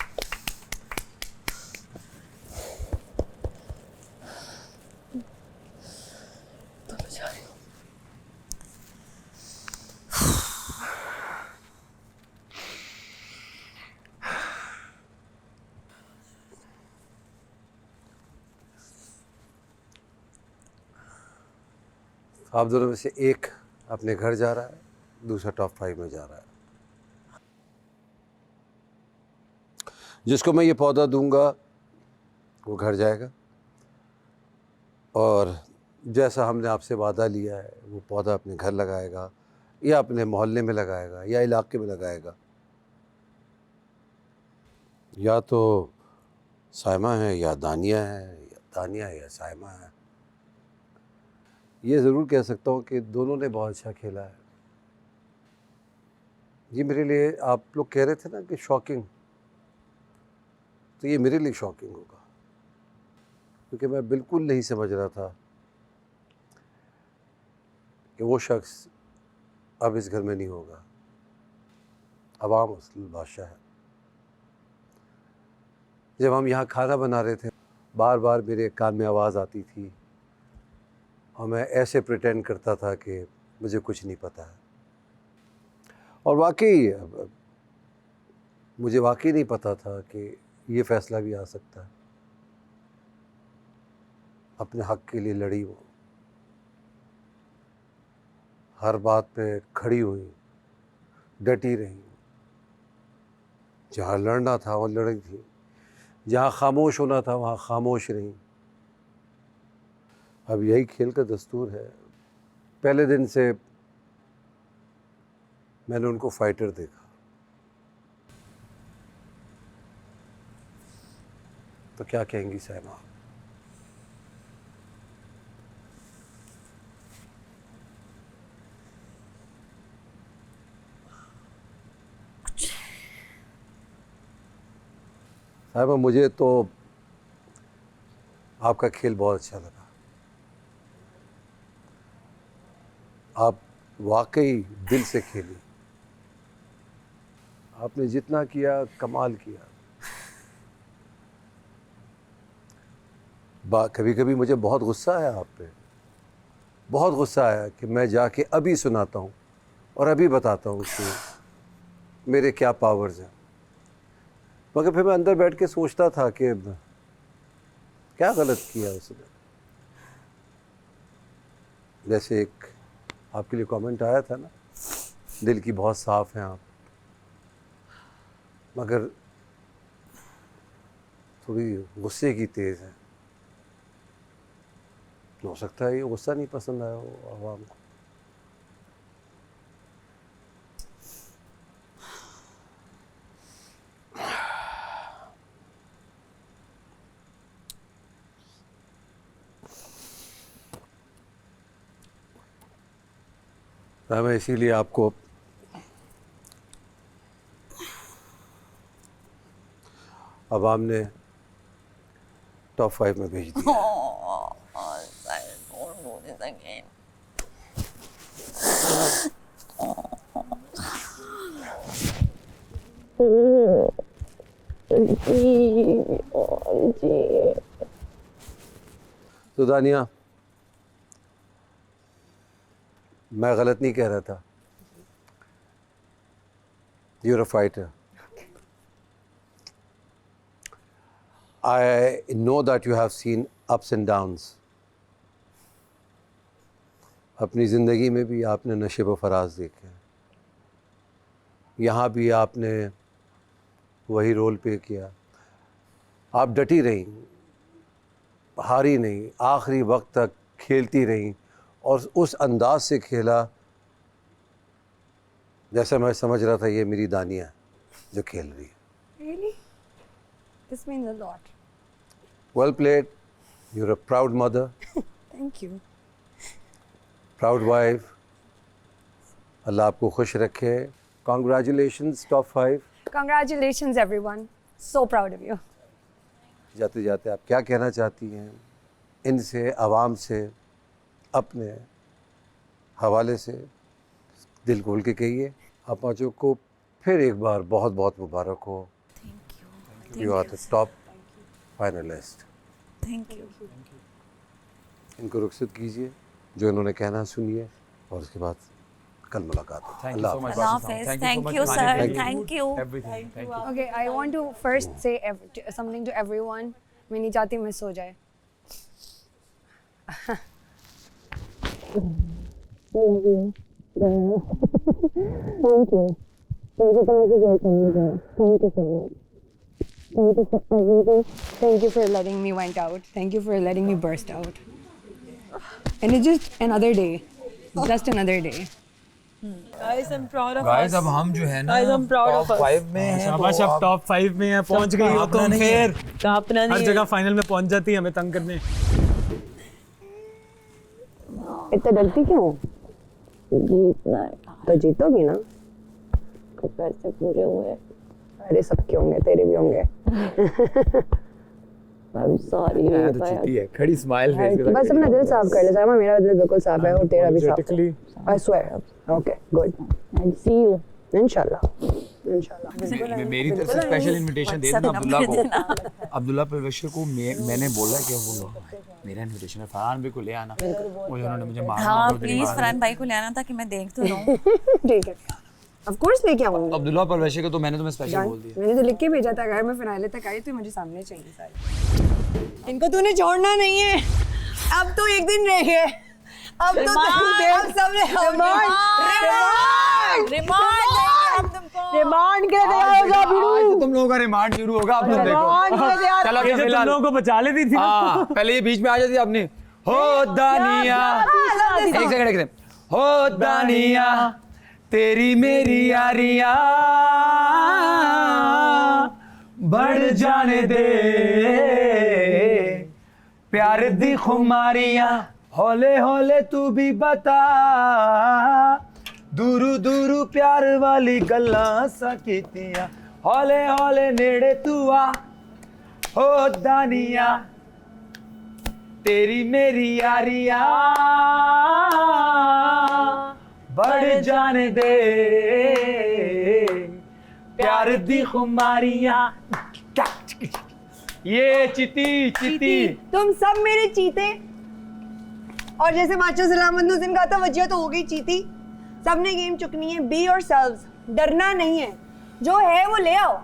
आप दोनों में से एक अपने घर जा रहा है, दूसरा टॉप 5 में जा रहा है। जिसको मैं ये पौधा दूंगा वो घर जाएगा और जैसा हमने आपसे वादा लिया है वो पौधा अपने घर लगाएगा या अपने मोहल्ले में लगाएगा या इलाके में लगाएगा। या तो सायमा है या दानिया है, या दानिया है या सायमा है। ये ज़रूर कह सकता हूँ कि दोनों ने बहुत अच्छा खेला है। ये मेरे लिए, आप लोग कह रहे थे ना कि शॉकिंग, तो ये मेरे लिए शॉकिंग होगा, क्योंकि मैं बिल्कुल नहीं समझ रहा था कि वो शख्स अब इस घर में नहीं होगा। अवाम असल बादशाह है। जब हम यहाँ खाना बना रहे थे, बार बार मेरे कान में आवाज़ आती थी और मैं ऐसे प्रिटेंड करता था कि मुझे कुछ नहीं पता है। और वाकई मुझे वाकई नहीं पता था कि ये फ़ैसला भी आ सकता है। अपने हक़ के लिए लड़ी वो, हर बात पे खड़ी हुई, डटी रही। जहाँ लड़ना था वहाँ लड़ी थी, जहाँ खामोश होना था वहाँ खामोश रही। अब यही खेल का दस्तूर है। पहले दिन से मैंने उनको फाइटर देखा, तो क्या कहेंगी साइमा? साहिबा, मुझे तो आपका खेल बहुत अच्छा लगा। आप वाकई दिल से खेली। आपने जितना किया कमाल किया। कभी कभी मुझे बहुत गुस्सा आया आप पे, बहुत गुस्सा आया कि मैं जाके अभी सुनाता हूँ और अभी बताता हूँ कि मेरे क्या पावर्स हैं। मगर फिर मैं अंदर बैठ के सोचता था कि क्या गलत किया उसने। जैसे एक आपके लिए कमेंट आया था ना, दिल की बहुत साफ़ हैं आप, मगर थोड़ी गुस्से की तेज़ है। हो सकता है ये गुस्सा नहीं पसंद आया हो आवाम को। मैं इसीलिए आपको अवाम ने टॉप 5 में भेज दिया। तो दानिया, मैं गलत नहीं कह रहा था। You're a fighter. I know that you have seen ups and downs. अपनी ज़िंदगी में भी आपने नशे व फराज देखे हैं। यहाँ भी आपने वही रोल प्ले किया। आप डटी रहीं, हारी नहीं, आखिरी वक्त तक खेलती रहीं और उस अंदाज से खेला जैसे मैं समझ रहा था ये मेरी दानिया है जो खेल रही है। Really? This means a lot. Well played. You're a proud mother, Thank you. proud wife. अल्लाह आपको खुश रखे। Congratulations, top 5. Congratulations, everyone. So proud of you. जाते जाते आप क्या कहना चाहती हैं इनसे, आवाम से, अपने हवाले से? दिल खोल के कहिए। आप पाँचों को फिर एक बार बहुत बहुत मुबारक हो। You are the top finalist. Thank you. इनको रुखसत कीजिए, जो इन्होंने कहना सुनिए और उसके बाद कल मुलाकात होगी। Thank you Allah so much, हाफ़िज़। Basim. Thank Thank you you, so much. sir. Thank you. Thank you. Everything. Thank you. Okay, I want to first say something to everyone. मैं नहीं चाहती मिस हो जाए। Thank you for letting me went out. Thank you for letting me burst out. And it's just another day. Just another day. Guys, I'm proud of Guys, us. अब हम जो है ना Guys, I'm proud of top us. 5 में हैं। शाबाश, अब top 5 में है, पहुंच गई हो तुम फिर। कांपना हर नहीं जगह है। फाइनल में पहुंच जाती है हमें तंग करने। इतना डरती क्यों? जीतना है तो जीतोगी ना। कुछ पैसे पूरे हुए। अरे सबके होंगे, तेरे भी होंगे। I'm sorry तो जीती है, खड़ी स्माइल फेस के साथ बस अपना दिल साफ कर ले सामा, मेरा दिल बिल्कुल साफ है और तेरा भी साफ है। Energetically, I swear. Okay, good. I'll see you इंशाल्लाह, इंशाल्लाह। मेरी तरफ से स्पेशल इनविटेशन दे देना अब्दुल्ला को। अब्दुल्ला परवेशर को मैंने बोला कि वो मेरा इनविटेशन है, फरहान भाई को ले आना। वो उन्होंने मुझे मारा। हाँ प्लीज फरहान भाई को ले आना था कि मैं देख तो लूँ। ठीक है, ऑफ कोर्स लेके आऊंगी। अब्दुल्ला परवेशर को तो मैंने तुम्हें स्पेशल बोल दिया। मैंने तो लिख के भेजा था, अगर मैं फिनाले तक आई तो मुझे सामने चाहिए सारे। इनको तूने छोड़ना नहीं है, अब तो एक दिन रह गए, अब तो रिमांड के तैयार होगा आज तुम लोगों का रिमांड शुरू होगा। अब तुम देखो। चलो ये तुम लोगों को बचा लेती थी। हाँ, पहले ये बीच में आ जाती आपने। हो दानिया, एक सेकंड हो दानिया, तेरी मेरी यारियां बढ़ जाने दे, प्यार दी खुमारियां हौले हौले तू भी बता, दूरू दूरू प्यार वाली गल्लां सा कीतियां, हौले हौले नेड़े तू आ, हो दानिया तेरी मेरी यारियां बढ़ जाने दे, प्यार दी खुमारियां। ये चिती चिती तुम सब मेरे चीते, और जैसे माचो सलामत कहा था वजिया तो हो गई चीती। सबने गेम चुकनी है, बी योर सेल्व्स, डरना नहीं है, जो है वो ले आओ।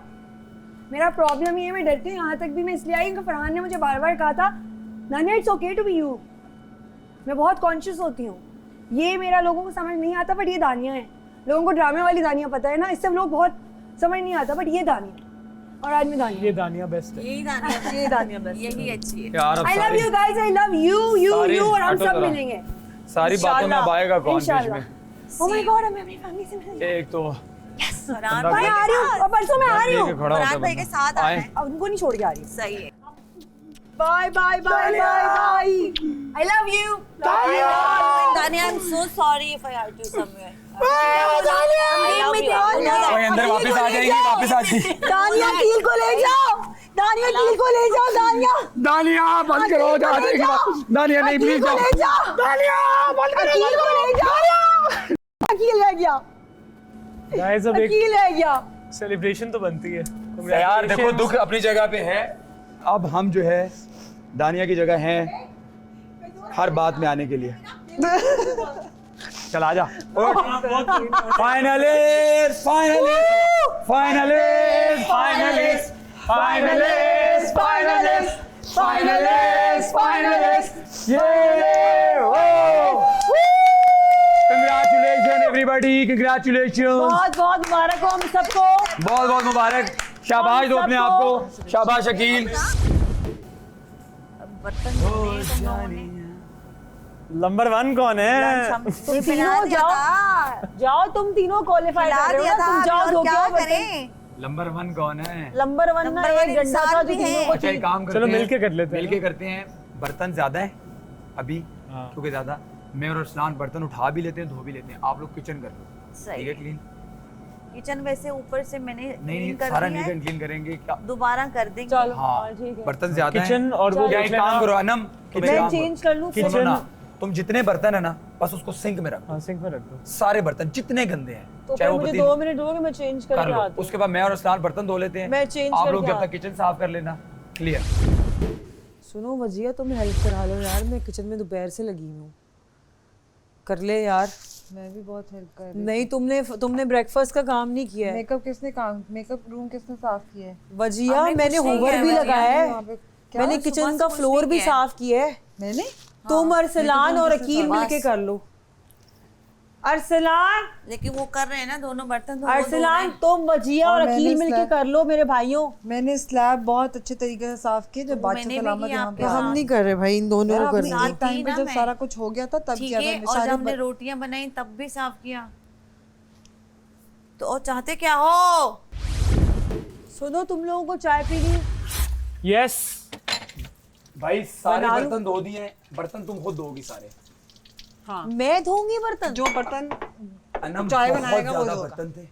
मेरा प्रॉब्लम ये है, मैं डरती हूँ, यहाँ तक भी मैं इसलिए आई क्योंकि फरहान ने मुझे बार बार कहा था Nania it's okay to be you. मैं बहुत कॉन्शियस होती हूँ, ये मेरा लोगों को समझ नहीं आता, बट ये दानिया है। लोगों को ड्रामे वाली दानिया पता है ना, इससे लोग बहुत समझ नहीं आता, बट ये दानिया, और आज मैं दानिया। ये दानिया बेस्ट है। यही दानिया बस यही अच्छी है। यार I love you guys, I love you, और हम सब मिलेंगे। सारी बातों में अब आएगा कौन बीच में? Oh my God, मैं अपनी फैमिली से मिलने एक तो फरहान मैं भाई आ रही हूँ, और परसों मैं आ रही हूँ, फरहान भाई के साथ आना है। अब उनको नहीं छोड़ के आ रही। सही है। Bye bye bye bye bye, I love you, दानिया I'm so sorry if I hurt you somewhere. अंदर वापस आ जाएंगी, वापस आ जाएंगी। दानिया कील को ले जाओ, दानिया कील को ले जाओ, दानिया दानिया बंद करो, आ जाएगी। दानिया नहीं प्लीज जाओ, दानिया बंद करो, कील को ले जाओ। कील रह गया, Guys, अब एक कील रह गया। सेलिब्रेशन तो बनती है। यार देखो दुख अपनी जगह पे है, अब हम जो है दानिया की जगह हैं हर बात में आने के लिए। चल आजा। Finally finally finally finally finally finally finally finally ये कंग्रेचुलेशन एवरीबॉडी, कंग्रेचुलेशन। बहुत बहुत मुबारक हो हम सबको, बहुत बहुत मुबारक। शाबाश दो अपने आप को, शाबाश शकील। नंबर 1 कौन है? तुम तीनों जाओ, तुम तीनों क्वालिफाई कर रहे हो ना, तुम जाओ दो क्या करें। नंबर 1 कौन है? नंबर 1 ना एक डंडा था जो तीनों को अच्छा एक काम करते चलो हैं, मिलके कर लेते हैं। मिलके करते हैं। बर्तन ज्यादा है अभी, क्योंकि ज्यादा मैं और अरसलान बर्तन उठा भी लेते हैं, धो भी लेते हैं। आप लोग किचन कर लो, सही ठीक है? क्लीन किचन वैसे ऊपर से मैंने नहीं कर सारा दिया नीट है, एंड क्लीन करेंगे क्या? दोबारा कर देंगे। चलो हाँ ठीक है। बर्तन ज्यादा किचन हैं। और वो या देख एक काम लेना। करो अनम, तुम एक मैं काम चेंज करो। कर लूं सुनो किचन ना, तुम जितने बर्तन है ना बस उसको सिंक में रखो, हाँ सिंक में रख दो। सारे बर्तन जितने गंदे हैं, तो चाहे फिर वो मुझे पतीले 2 मिनट दोगे, मैं चेंज कर करके लो। आती हूँ। उसके बाद मैं और अरसलान बर्तन धो लेते हैं। मैं change आप लोग करके जब तक आती किचन साफ कर लेना। क्लियर? सुनो वजिया, तुम हेल्प करा लो यार, मैं किचन में दोपहर से लगी हूँ। कर ले यार। मैं भी बहुत हेल्प कर रही नहीं तुमने ब्रेकफास्ट का काम नहीं किया है। मेकअप किसने काम, मेकअप रूम किसने साफ किया है? वजिया हमने मैंने कुछ नहीं होवर किया भी है, लगाया है, वहाँ पे क्या? मैंने सुबह किचन से का कुछ फ्लोर नहीं भी किया है। साफ किया है। मैंने तुम अरसलान और किचन अकील साफ- मिलके कर लो। अरसलान लेकिन वो कर रहे हैं ना दोनों बर्तन, तो वो अरसलान तुम वजिया और और अकील मैंने मिलके स्लैब- कर लो मेरे भाइयों। मैंने स्लैब बहुत अच्छे तरीके से साफ किए, जब वो बादशाह मैंने भी सलामत किया यहाँ आपके पे साथ। हम नहीं कर रहे भाई, इन दोनों को आपने करना साथ एक टाइम की पे ना जब मैं। सारा कुछ हो गया था तब ठीक किया है। था और जब सारे हमने रोटियां बनाई तब भी साफ किया। तो और चाहते क्या हो? सुनो, तुम लोगों को चाय पीनी? यस भाई सारे बना लूं? बर्तन धो दिए हैं, बर्तन तुम खुद धोगी सारे। हाँ मैं धोऊंगी बर्तन? जो बर्तन अनम चाय बहुत बनाएगा वो ज्यादा धोगा। बर्तन थे,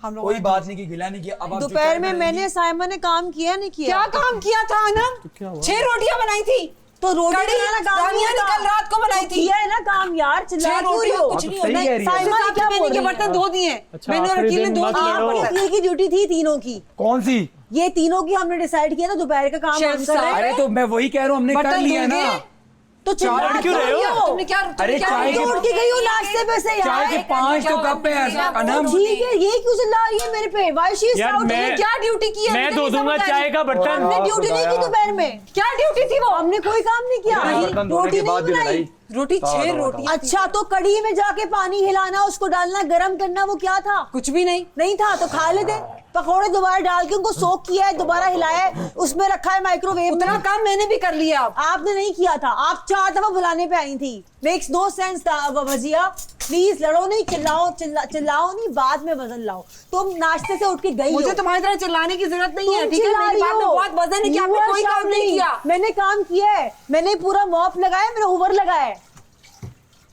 हम लोग कोई बात नहीं की गिला नहीं किया। अब आप जो दोपहर चाय में बनाएंगी- मैंने साइमन ने काम किया नहीं किया? क्या काम किया था अनम? 6 रोटियां बनाई थी। तो रोटी कड़ी बनाना काम दानिया नहीं ने था। कल रात को बनाई थी। किया है ना काम यार, चिल्ला 6 क्यों रही रोटियां हो? कुछ आप नहीं सही होता। कह रही है। साइमन साइमन क्या मैंने बोल के रही है? बर्तन धो दिए। अच्छा, मैंने और आखिरी अकील ने दिन धो मत दिए लड़ो। बर्तन। ये की ड्यूटी थी तीनों की, कौन सी? ये तीनों की हमने डिसाइड किया था दोपहर का काम शेफ हम कर रहे साहब, हैं। अरे तो मैं वही कह रहा हूँ, हमने कर बर्तन लिया धोंगे? ना। तो चिल्ला क्यों रहे हो? तुमने क्या अरे चाय के तोड़ के गई हो नाश्ते पे से यार। चाय के 5 तो कप है अनम। ठीक है, ये क्यों चिल्ला रही है मेरे पे? वाई शी यार, मैं- क्या ड्यूटी की है? मैं मुझे धो नहीं दूंगा समझ आ रही। चाय का बर्तन। हमने ड्यूटी नहीं की दोपहर में। क्या ड्यूटी थी वो? हमने कोई काम नहीं किया, बर्तन धोने रोटी के नहीं बाद भी बनाई। लड़ाई। रोटी 6 रोटियां। अच्छा तो कड़ी में जाके पानी हिलाना, उसको डालना, गरम करना, वो क्या था? कुछ भी नहीं। नहीं था तो खा लेते। पकोड़े दोबारा डाल के उनको सोक किया है, दोबारा हिलाया है, उसमें रखा है माइक्रोवेव उतना में। काम मैंने भी कर लिया। अब आपने नहीं किया था, आप 4 दफा बुलाने पे आई थी। मेक्स नो सेंस था भजिया। प्लीज लड़ो नहीं, चिल्लाओ नहीं, बाद में वजन लाओ। तुम नाश्ते से उठ के गई मुझे हो। तुम्हारी तरह चिल्लाने की जरूरत नहीं है, तुम ठीक है? चिल्ला मेरी रही बात में हो। बहुत वजन है कि You आपने are कोई काम नहीं shouting। किया। मैंने काम किया है, मैंने पूरा मॉप लगाया, मैंने हुवर लगाया है।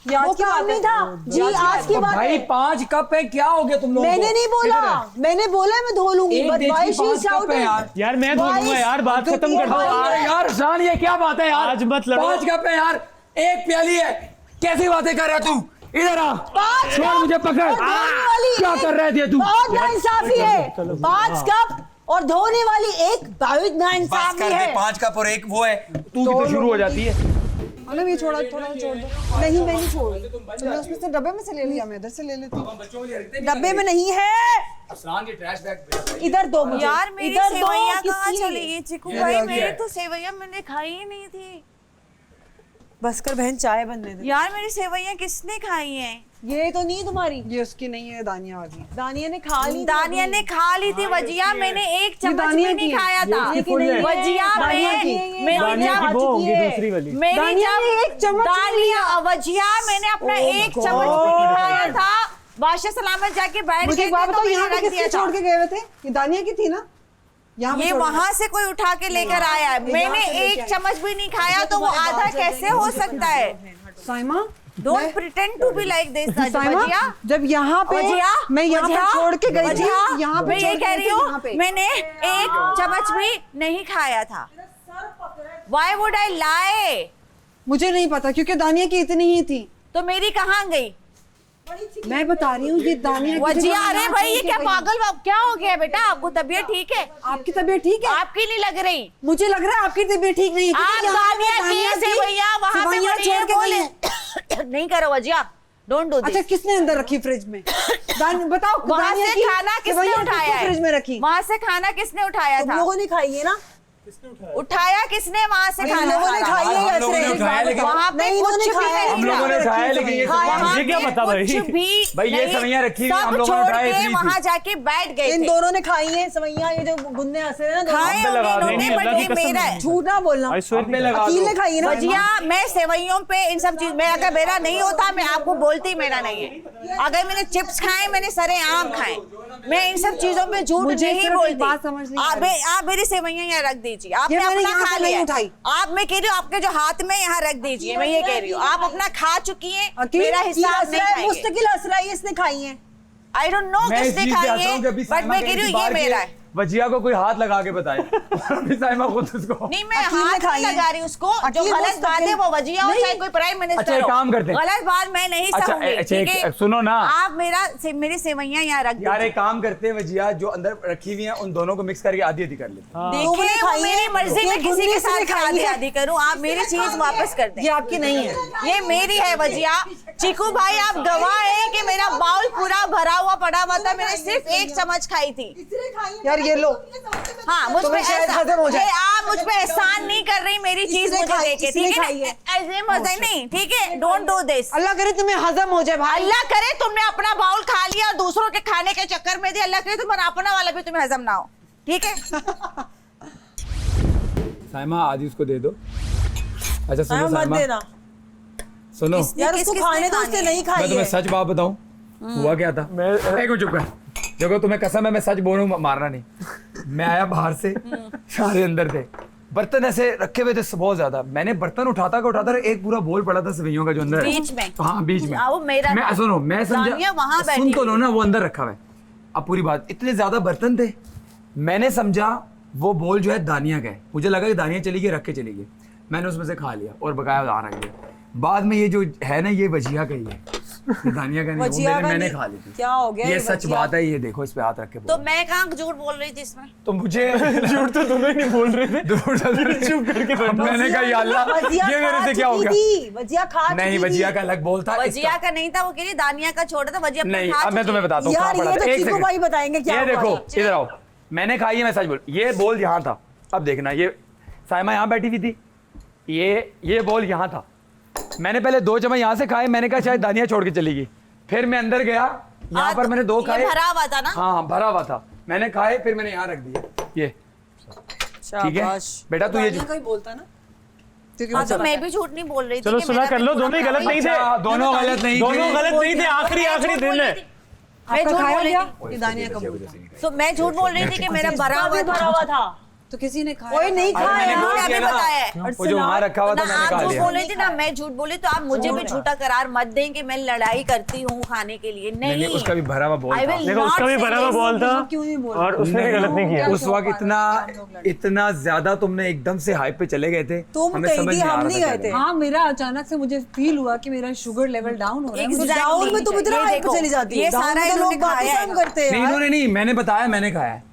याद वो की काम बात नहीं है। था जी, आज की बात भाई है। 5 कप है, क्या हो गया तुम लोगों को? मैंने नहीं बोला, मैंने बोला मैं धो लूंगी। एक but देश why की she 5 कप है shouting? यार। यार मैं धो दूंगा यार, बात तो खत्म कर दो अरे यार जान, ये क्या बात है यार? आज मत लड़ो। 5 कप है यार, एक प्याली है, कैसी बातें कर रहा तू? इधर आ, पाँच छोड़ कप मुझे पकड़। और धोने वाली क्या एक। कर रहे थे तू? बहुत नाइंसाफी है। 5 कप और धोने वाली एक, बहुत नाइंसाफी है। 5 कप और एक वो है, तू भी तो शुरू हो जाती है। अरे ये थोड़ा छोड़ दो। नहीं मैं नहीं छोड़ रही। तुमने उसमें से डब्बे में से ले लिया, मैं इधर से ले लेती। डब्बे में नहीं है, इधर दो मुझे। यार मेरी इधर दो, सेवैयां कहाँ किसकी? चली गई चिकू ये भाई? क्या मेरी है? तो सेवैयां मैंने खाई ही नहीं थी। बस कर बहन, चाय बनने दे। यार मेरी सेवैयां किसने खाई हैं? ये तो नहीं तुम्हारी, ये उसकी नहीं है, दानिया वाली। दानिया ने खा ली। दानिया ने खा ली थी वजिया, मैंने एक चम्मच दानिया भी नहीं की है। खाया था। ये फुल है। वजिया दानिया में की है ये। मेरी दानिया जब की वो होगी है। दूसरी वाली। मेरी दानिया जब ने एक चम्मच भी दानिया वजिया मैंने अपना एक चम्मच भी नहीं खाया था। बादशाह सलामत जाके बैठ मुझे गए एक बात थे, बताओ, तो यहाँ मैंने पे रख दिया किसके था। छोड़ के गए हुए थे? ये दानिया की थी ना? यहाँ पे ये छोड़ के- वहां से कोई उठा के लेकर आया है। मैंने एक चम्मच भी नहीं खाया, तो वो आधा कैसे हो सकता है? Saima, don't pretend to be like this Saima, Wajiya. जब यहाँ पे वजिया, मैं यहाँ पे वजिया, छोड़ के गई थी, वजिया, यहाँ पे मैं ये छोड़ के कह गई रही थी, यहाँ हूँ पे। मैंने एक चम्मच भी नहीं खाया था। Why would I lie? मुझे नहीं पता, क्योंकि दानिया की इतनी ही थी। तो मेरी कहाँ गई? मैं बता रही हूँ, ये दानिया की वजिया, जगह अरे यहाँ भाई ये छोड़ के क्या गई। पागल क्या हो गया बेटा? आपको तबीयत ठीक है? आपकी तबीयत ठीक है? आपकी नहीं लग रही। मुझे लग रहा है आपकी तबीयत ठीक नहीं है, क्योंकि आप यहाँ पे दानिया की सेवैया वहाँ पे सेवैयां बड़ी छोड़ है, के बोले गई हैं। नहीं करो वजिया, डोंट डू अच्छा, दिस। किसने अंदर रखी फ्रिज में? बताओ, वहाँ दानिया से की खाना किसने सेवैयां उठाया है? फ्रिज में रखी? वहाँ से खाना किसने उठाया तुम था? लोगों ने खाई है ना? उठाया किसने वहाँ से हम खाना? लोगों ने खाई है हम लोगों ने ऐसे। उठाया, लेकिन वहाँ पे नहीं, इन्होंने कुछ भी खाया है। नहीं हम लोगों ने था। उठाया, लेकिन ये वहाँ मुझे क्या पे पता भाई? कुछ भी भाई ये नहीं, सेवैयां रखी हुई, हम सब लोगों ने छोड़ उठाई के इसलिए वहाँ थी। जाके बैठ गए इन थे। दोनों ने खाई है सवैयां, ये जो गुन्ने हंसे हैं ना खाए पे लगा दो। उन्होंने, नहीं, बट अल्लाह की ये कसम मेरा नहीं। है। झूठ ना बोलना। आई स्वेयर अब पे लगा अकील दो। ने खाई है ना? भजिया, मैं सेवैयों पे इन सब चीज में अगर मेरा नहीं होता मैं आपको बोलती मेरा नहीं है। अगर मैंने चिप्स खाए, मैंने सरे आम खाए, मैं इन सब चीजों पे झूठ मुझे नहीं सिर्फ एक बोलती। बात समझ नहीं आ रही। आप मेरी सेवैयां यहाँ रख दीजिए, आपने ये मैंने अपना यहाँ खा पे नहीं लिया। उठाई। आप, मैं कह रही हूँ आपके जो हाथ में यहाँ रख दीजिए, मैं ये कह रही हूँ आप अपना खा चुकी हैं, अकील, मेरा ये हिसाब नहीं खाएंगे। मुस्तकिल असरा है, इसने खाई है। आई डोंट नो मैं इस किसने चीज पे खाई आता है, हूँ कि अभी बट साइमा मैं के कह रही हूँ बाहर ये के मेरा है। वजिया को कोई हाथ लगा के बताए। अभी साइमा खुद उसको। नहीं, मैं अकील ने हाथ खाई नहीं है। लगा रही उसको। जो अकील गलत मुस्तकिल- बात है वो वजिया हो नहीं। चाहे कोई प्राइम मिनिस्टर अच्छा, एक हो। काम करते हैं। गलत बात मैं नहीं अच्छा, सहूंगी, अच्छा, ठीक है? सुनो ना। आप मेरी सेवैयां यहाँ रख यार दीजिए। एक काम करते हैं, वजिया जो अंदर रखी हुई हैं उन दोनों को मिक्स करके आधी आधी कर लेते हैं। देखिए लोगों ने वो खाई मेरी है। मर्जी ये में किसी गुन्ने के से साथ खाई आधी है। आधी करूं, आप मेरी चीज वापस कर दें। ये आपकी नहीं है। ये मेरी है वजिया। चीकू भाई आप गवाह हैं कि मेरा बाउल पूरा भरा हुआ पड़ा हुआ था, मैंने सिर्फ एक चम्मच खाई थी। यार ये लो, हाँ, मुझ पे तुम्हें शायद हजम हो जाए। आप मुझ पे एहसान नहीं कर रही मेरी चीज इसने मुझे खाई- देके, इसने ठीक खाई है? है। ऐसे मजा नहीं, ठीक है? Don't do this. अल्लाह करे तुम्हें हजम हो जाए भाई। अल्लाह करे तुमने अपना बाउल खा लिया और दूसरों के खाने के चक्कर में अल्लाह करे तुम्हारा अपना वाला भी तुम्हें हजम ना हो, ठीक है? साइमा आधी उसको दे दो। अच्छा सुनो मत साइमा, देना सुनो यार, किस- उसको किसने खाने तो खानी उसने है? नहीं मैं खाई तुम्हें है। सच बात बताऊं, हुआ क्या था? एक मिनट चुप कर। देखो तुम्हें कसम है, मैं सच बोलूं, मारना नहीं। मैं आया बाहर से, सारे अंदर थे, बर्तन ऐसे रखे हुए थे बहुत ज्यादा। मैंने बर्तन उठाता एक पूरा बोल पड़ा था सेवइयों का जो अंदर है। बीच में। हाँ बीच में। वो मेरा मैं था। सुनो, मैं दानिया वहाँ समझा, बैठी सुन तो लो हुई। ना, वो अंदर रखा हुआ है। अब पूरी बात, इतने ज्यादा बर्तन थे, मैंने समझा वो बोल जो है दानिया का है। मुझे लगा कि दानिया चली गई, रख के चली गई। मैंने उसमें से खा लिया और बकाया वहाँ रख दिया। बाद में ये जो है ना, ये वजिया का ही है, ये दानिया का नहीं है, वजिया वो का मैंने नहीं- खा ली थी। क्या हो गया ये ये सच वजिया? बात है, ये देखो इस पे हाथ रख के तो मैं कहाँ झूठ बोल रही थी इसमें? तो मुझे झूठ तो तुम्हें नहीं बोल रहे थे, चुप करके बैठो। मैंने कहा या अल्लाह, वजिया ये मेरे खा से क्या हो चुकी गया? थी, वजिया खा नहीं, चुकी वजिया थी। का अलग बोल था। वजिया का नहीं था, वो कह रही दानिया का छोड़ा था, वजिया अपना नहीं, खा अब मैं चुकी तुम्हें है। बताता हूँ यार, कहाँ पड़ा ये था। तो एक चीकू सेकंड। भाई बताएंगे क्या ये हुआ देखो, था। इधर आओ, मैंने खाई है, मैं सच बोल, ये बोल यहाँ था। अब देखना, ये साइमा यहाँ बैठी हुई थी, ये बोल यहाँ था। मैंने पहले 2 चम्मच यहाँ से खाए, मैंने कहा शायद दानिया छोड़ के चली गई। फिर मैं अंदर गया, यहाँ पर मैंने 2 ये खाए। भरा हुआ था ना? हाँ, भरा हुआ था। मैंने खाए, फिर मैंने यहाँ रख दिए। ये ठीक है बेटा, तू ये दानिया का ही बोलता ना, क्योंकि हाँ, वो तो मैं भी झूठ नहीं बोल रही थी। चलो कि सुना मेरा कर भी लो, पूरा दोनों ही गलत भरा नहीं हुआ थे। था। दोनों गलत नहीं दोनों थे। गलत नहीं थे, आखिरी मैं आखिरी झूठ दिन बोल है। रही थी। मैं झूठ बोल रही थी। ये दानिया का बोलता। तो मैं झूठ बोल रही थी कि मेरा भरा हुआ भरा हुआ था। तो किसी ने खाया कोई नहीं अरे खाया। मैंने बोल मैंने दिया अभी ना, बताया है। वो जो वहाँ रखा हुआ था ना मैंने आप खा झूठ लिया। बोल रही थी ना मैं झूठ बोली, तो आप मुझे भी झूठा करार मत दें कि मैं लड़ाई करती हूँ खाने के लिए। नहीं, उसका भी भरा हुआ बोल I था। will देखो, not उसका भी say भरा हुआ this. बॉल था क्यों नहीं बोल और उसने भी गलत नहीं किया। उस वक्त इतना ज्यादा तुमने एकदम से हाइप पे चले गए थे, तुम हमें कहीं समझ थी, नहीं आ हम रहा नहीं था गए क्या थे। हाँ, मेरा अचानक से मुझे फील हुआ कि मेरा शुगर लेवल डाउन हो रहा है। मुझे Exactly. डाउन में तुम इतना ये हाइप पे देखो, चली जाती हो। ये डाउन सारा में तो इन्होंने लोग बातें खाया कम है। करते हैं नहीं, यार। इन्होंने नहीं, मैंने बताया, मैंने खाया है।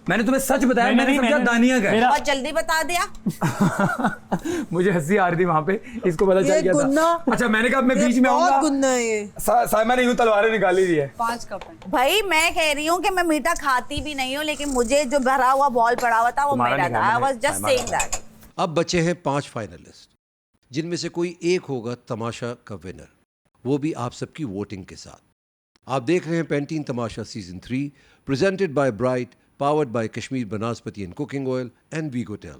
मैंने तुम्हें सच बताया, मैंने समझा दानिया का है। बहुत जल्दी बता दिया। मुझे हंसी आ रही थी वहां पे, इसको पता ये चल गया गुन्ना, था। अच्छा, मैंने कहा अब मैं ये बीच में बहुत आऊंगा। गुन्ना है ये। साइमा ने यूं तलवारें निकाली दी है। 5 कप है। भाई मैं कह रही हूँ कि मैं मीठा खाती भी नहीं हूँ, लेकिन मुझे जो भरा हुआ बॉल पड़ा हुआ था वो तुम्हारा मेरा नहीं था। खाया आई वाज जस्ट मैंने, सेइंग दैट। अब बचे हैं 5 फाइनलिस्ट, जिनमें से कोई एक होगा तमाशा का विनर, वो भी आप सबकी वोटिंग के साथ। आप देख रहे हैं Pantene Tamasha season 3, presented by bright, powered by Kashmir Banaspati and Cooking Oil and Vigotel.